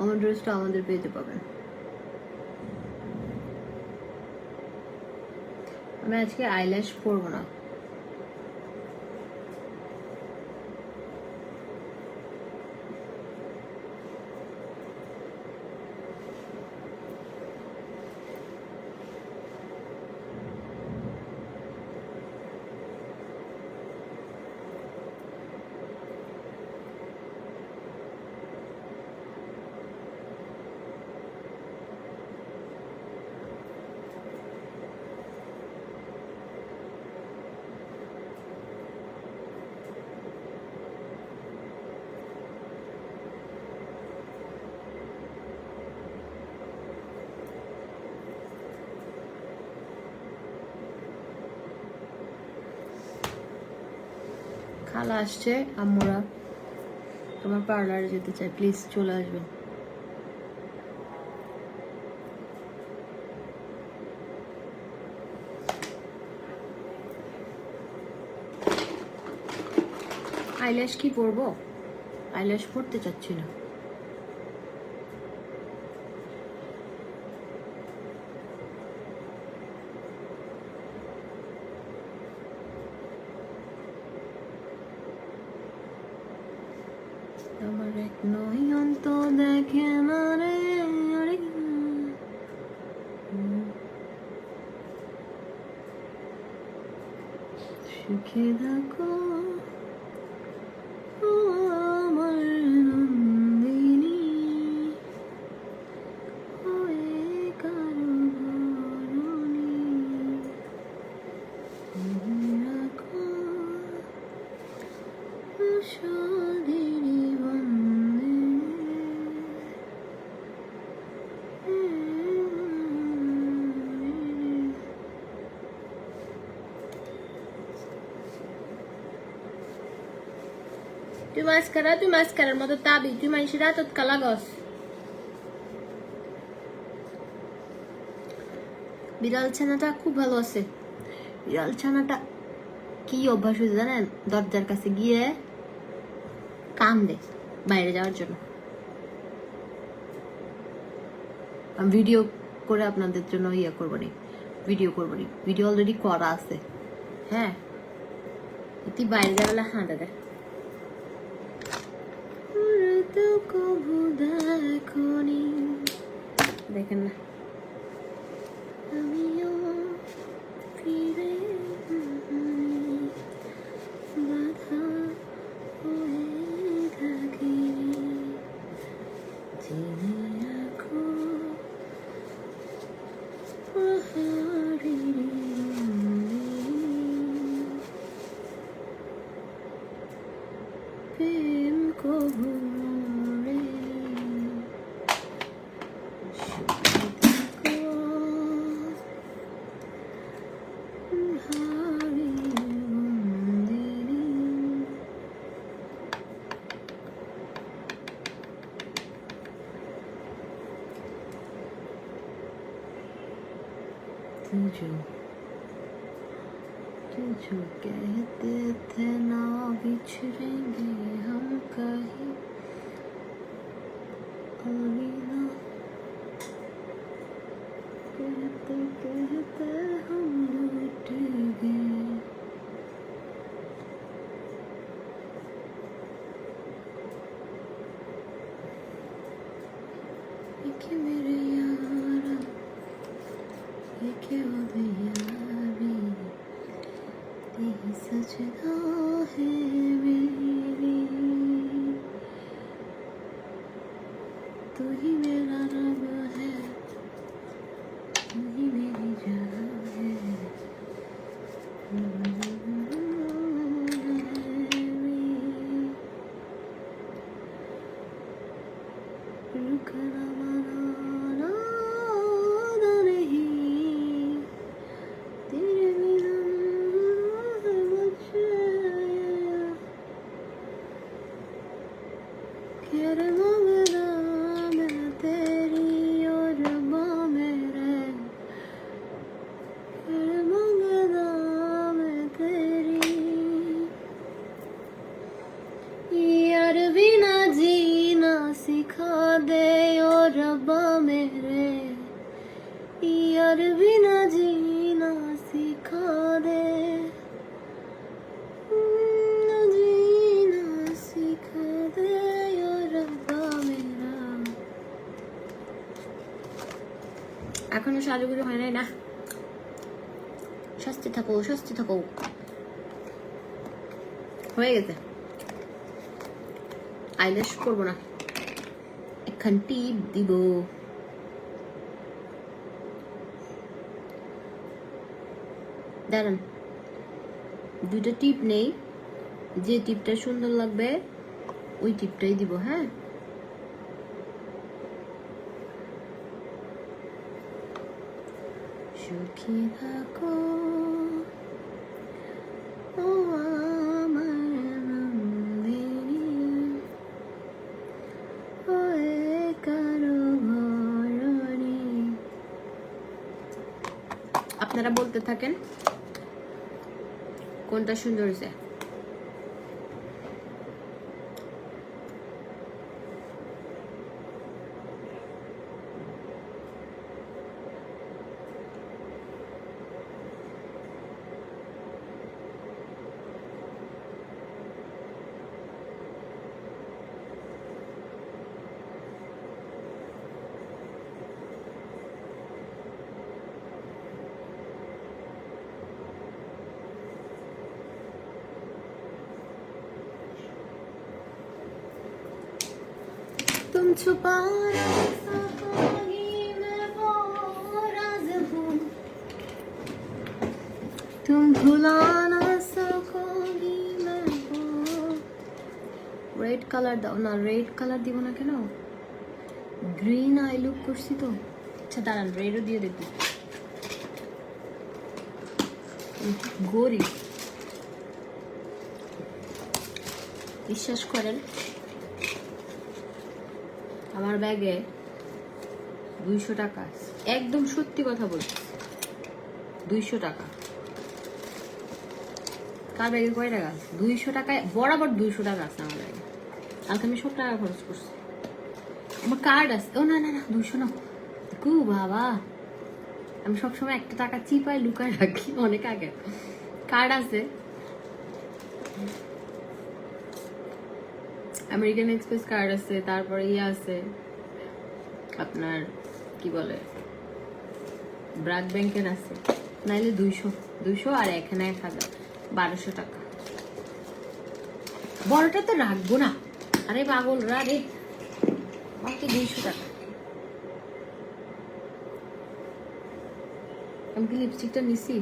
আমার ড্রেসটা আমাদের পেজে পাবেন। আমি আজকে আইল্যাশ পরবো না। খালা আসছে, আম্মুরা তোমার পার্লারে যেতে চাই, প্লিজ চলে আসবেন। আইল্যাশ কি পরবো? আইল্যাশ পরতে চাচ্ছি না। আমার এক নয়ন তো দেখে না রে, আরে সুখে থাকো ও আমার নন্দিনী, হয়ে কারো বরণী রাখো সদিনী বন্দে। তুই মাস্কারার মতো তাবি, তুই মানুষের রাতত কালাগস। বিড়াল ছানাটা খুব ভালো আছে। বিড়াল ছানাটা কি অভ্যাস হয়েছে জানেন, দরজার কাছে গিয়ে কান্দে বাইরে যাওয়ার জন্য। আমি ভিডিও করে আপনাদের জন্য ইয়ে করবো নি, ভিডিও অলরেডি করা আছে। হ্যাঁ, তুই বাইরে যাবে হাঁটা দেয়। দেখেন না, আমিও ফিরে বাধা হয়ে থাকি, জেনে রাখো পাহাড়ি প্রেম কবু जो कहते थे ना बिछड़ेंगे हम कहीं, अलविदा कहते कहते हम लौट गए। एक मेरे यारा, एक यारी, यही सजना है मेरी, तू ही मेरा रब है, तू ही मेरी जान है। এখনো সাজুগুজু হয় নাই না। শাস্তি থাকো, শাস্তি থাকো। হয়ে গেছে, আইল্যাশ করবো না, একখান টিপ দিব। দাঁড়ান, দুইটা টিপ নেই, যে টিপটা সুন্দর লাগবে ওই টিপটাই দিব। হ্যাঁ, সুখী থাকো ও আমার নন্দিনী, হয়ে কারো ভরণী। আপনারা বলতে থাকেন কোনটা সুন্দর হয়েছে। तुम छुपा नहीं सकोगी मैं वो राज हूँ, तुम भुला ना सकोगी मैं वो। রেড কালার দাও না, রেড কালার দিব না কেন, গ্রিন আই লুক করছি তো। আচ্ছা দাঁড়ান, রেডও দিয়ে দেখি। গরিব, বিশ্বাস করেন আমার ব্যাগে 200 টাকা আছে, একদম সত্যি কথা বলছি, 200 টাকা। কার ব্যাগে কয় টাকা আছে? 200 টাকায় বরাবর 200 টাকা আছে আমার ব্যাগে। কালকে আমি 100 টাকা খরচ করছি। আমার কার্ড আছে, ও না না না 200 না, কু বাবা, আমি সবসময় একটা টাকা চিপায় লুকায় রাখি, অনেক আগে। কার্ড আছে, আমেরিকান এক্সপ্রেস কার্ড আছে, তারপরে ইয়ে আছে আপনার কি বলে ব্র্যাক ব্যাংকের আছে, নাইলে 200 আর এখানে 1000, 1200 টাকা। বড়টা তো রাখবো না, আরে পাগল রা রে, মাত্র 200 টাকা। আমি কি লিপস্টিকটা নিছি?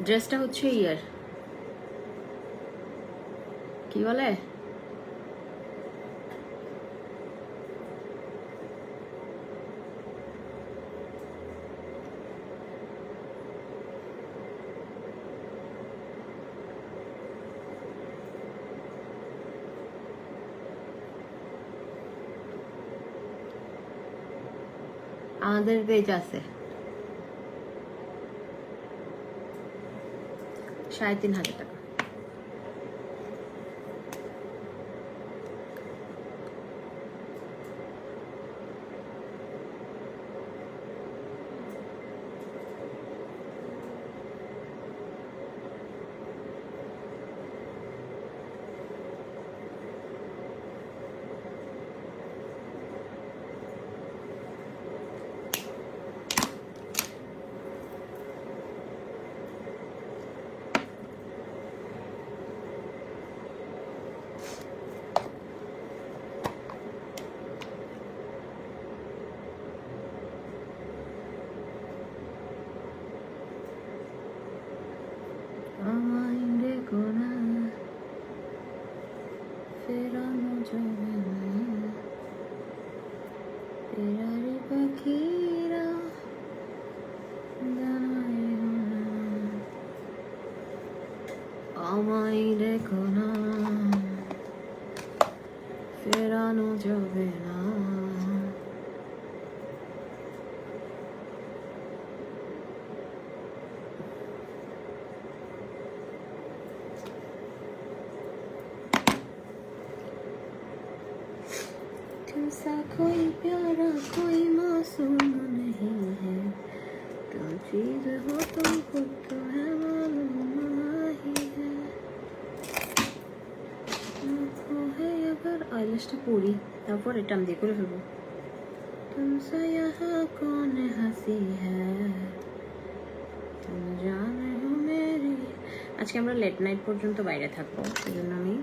ড্রেসটা হচ্ছে ইয়ার কি বলে, আমাদের পেজ আছে 3500 টাকা। আমায় দেখো না, ফেরানো যাবে না, ফেরারি পাখিরা জানায় না। আমায় দেখো না, ফেরানো যাবে না। ऐसा कोई प्यारा कोई मासूम नहीं है तुम चीज हो तुम खुद तुम्हें मालूम नहीं है आँखों है अगर आइलैशটা পড়ি তারপর এটা আমি দিয়ে করে ফেলবো तुमसे यहाँ कौन हंसी है तुम जाने हो मेरी আজকে আমরা লেট নাইট পর্যন্ত বাইরে থাকবো সেজন্য আমি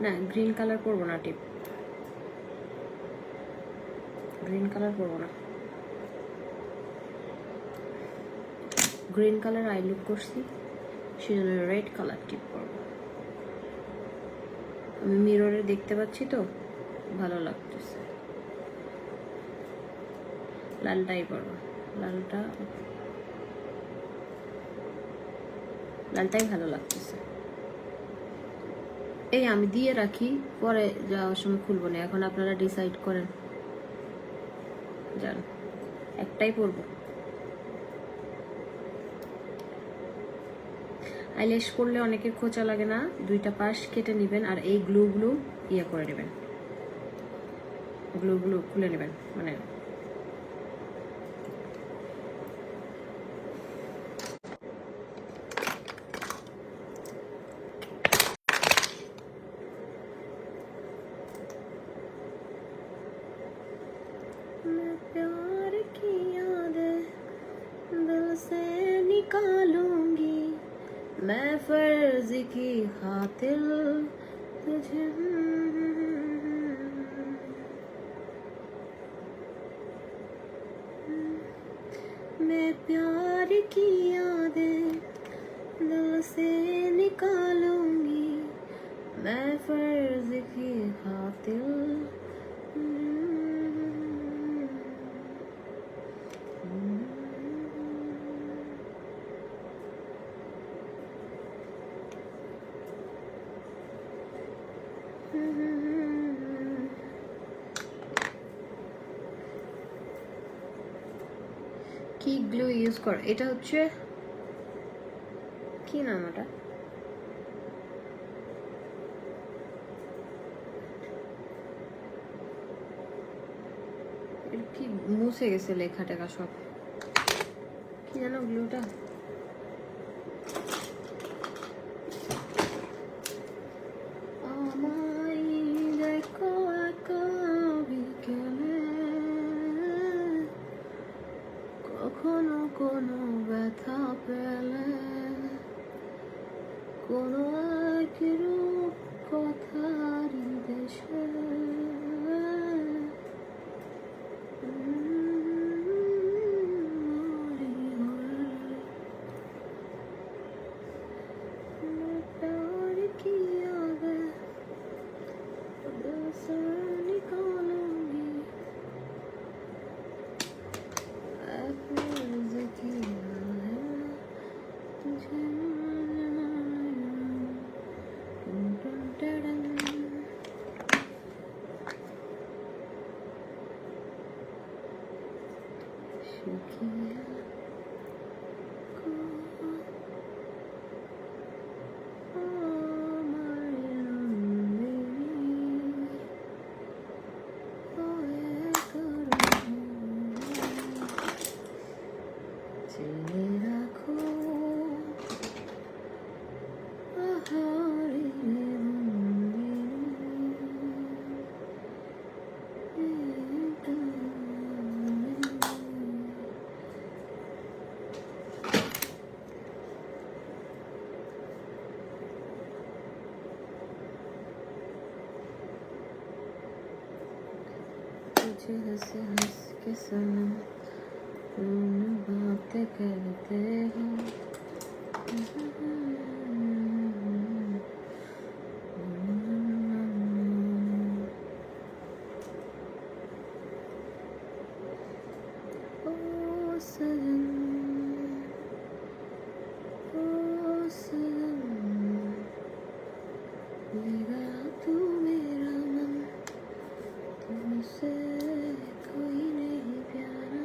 না গ্রিন কালার করবো না টিপ গ্রিন কালার করবো না গ্রিন কালার আই লুক করছি সেজন্য রেড কালার টিপ করবো আমি মিররে দেখতে পাচ্ছি তো ভালো লাগতেছে লালটাই করবো লালটাই ভালো লাগতেছে এই আমি দিয়ে রাখি পরে যাওয়ার সময় খুলবো না এখন আপনারা ডিসাইড করেন জান একটাই পরবো আইল্যাশ করলে অনেকের খোঁচা লাগে না দুইটা পাশ কেটে নেবেন আর এই গ্লুগুলো ইয়ে করে নেবেন গ্লুগুলো খুলে নেবেন মানে प्यार की यादें दिल से निकालूंगी मैं फर्ज की खातिर तुझे मैं प्यार की यादें दिल से निकालूंगी मैं फर्ज की खातिर কি গ্লু ইউজ কর এটা হচ্ছে কি নাম এটা কি মুছে গেছে লেখা টেখা সব কি জানো গ্লুটা কখনো কোনো ব্যথা পেলে কোনো এক রূপ কথারি দেশে प्यार किया दिल से निकालूंगी तुझे हंस हंस के सनम तुम बातें करते हो ओ सजन ले गया तू मेरा मन तुमसे कोई नहीं प्यारा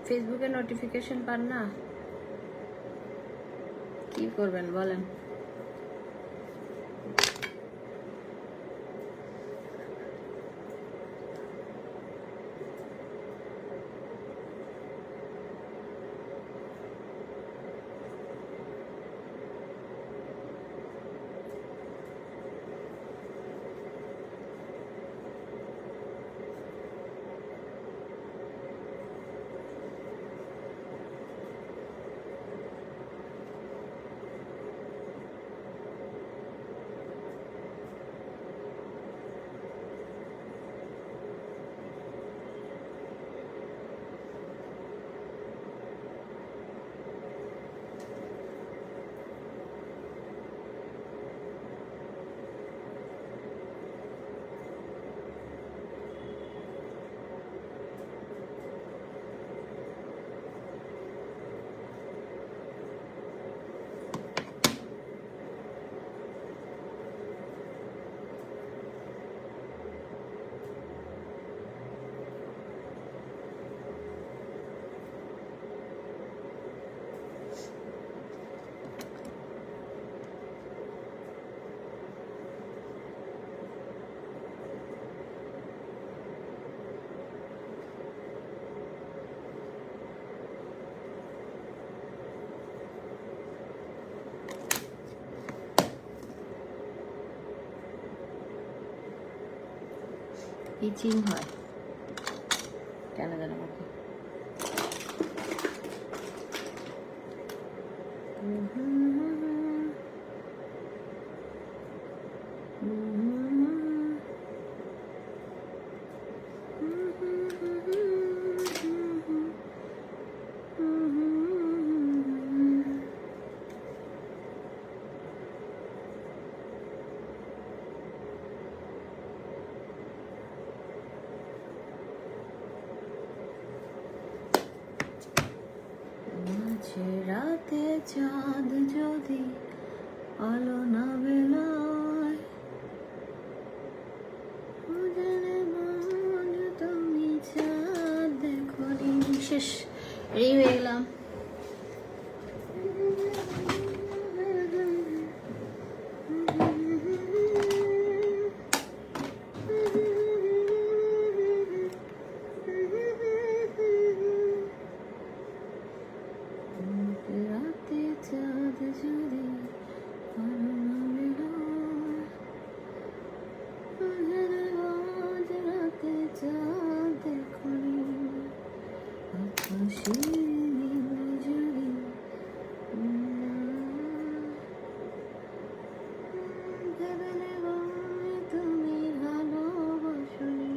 ফেসবুকে নোটিফিকেশন পান না, কি করবেন বলেন? ইচিং হয় কেন জানো আমাকে। রাতে চাঁদ যদি আলো না বেলায়, তুমি চাঁদ দেখো। শেষ, এই হয়ে গেলাম। রাতে চাঁদ যদি আলো না বেলায়, রাতে চাঁদ দেখো, আকাশে নীল যদি ভেবে নেব তুমি ভালোবাসনি।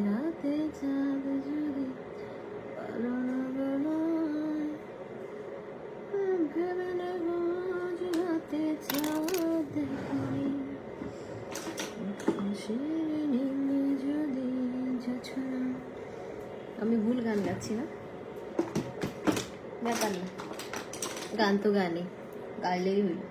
রাতে চাঁদ যদি আলো না বেলায়, ভেবে নেব রাতে চাঁদ দেখনি। যদি যাচ্ছ না, আমি ভুল গান গাচ্ছি না, ব্যাপার না, গান তো গানই, গাইলেই হইল।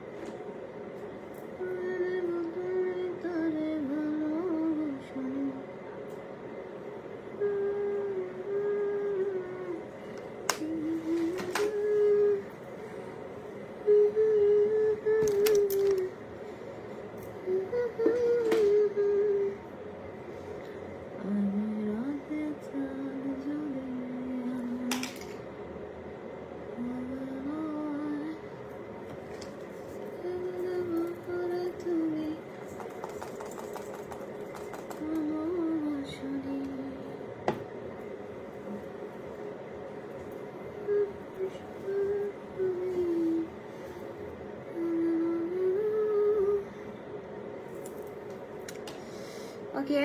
ওকে,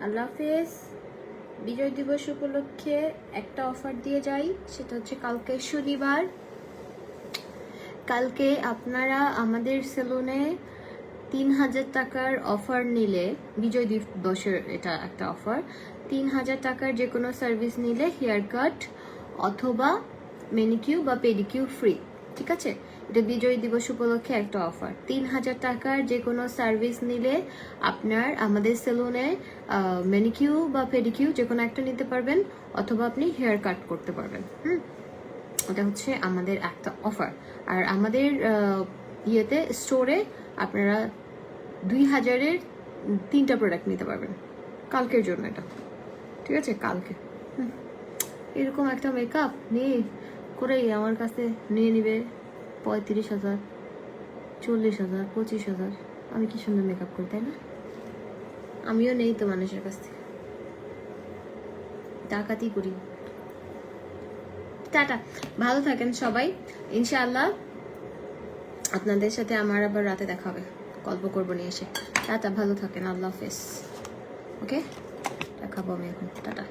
আল্লাহ হাফেজ। বিজয় দিবস উপলক্ষে একটা অফার দিয়ে যাই, সেটা হচ্ছে কালকে শনিবার। কালকে আপনারা আমাদের সেলুনে 3000 টাকার অফার নিলে, বিজয় দিবসের এটা একটা অফার, 3000 টাকার যে কোনো সার্ভিস নিলে হেয়ার কাট অথবা ম্যানিকিউর বা পেডিকিউর ফ্রি। ঠিক আছে, এটা বিজয় দিবস উপলক্ষে একটা অফার। 3000 টাকার যে কোনো সার্ভিস নিলে আপনার আমাদের সেলুনে ম্যানিকিউর বা পেডিকিউর যে কোনো একটা নিতে পারবেন, অথবা আপনি হেয়ার কাট করতে পারবেন। এটা হচ্ছে আমাদের একটা অফার। আর আমাদের ইয়েতে স্টোরে আপনারা 2000-এর 3টা প্রোডাক্ট নিতে পারবেন কালকের জন্য এটা। ঠিক আছে, কালকে এরকম একটা মেকআপ নিয়ে করেই আমার কাছে নিয়ে নিবে 35,000, 40,000, 25,000। আমি কি সুন্দর মেকআপ করি, তাই না? আমিও নেই তো মানুষের কাছ থেকে, ডাকাতি করি। টাটা, ভালো থাকেন সবাই। ইনশাআল্লাহ আপনাদের সাথে আমার আবার রাতে দেখা হবে, গল্প করবো নিয়ে এসে। টাটা, ভালো থাকেন, আল্লাহ হাফেজ। ওকে, দেখাবো আমি এখন, টাটা।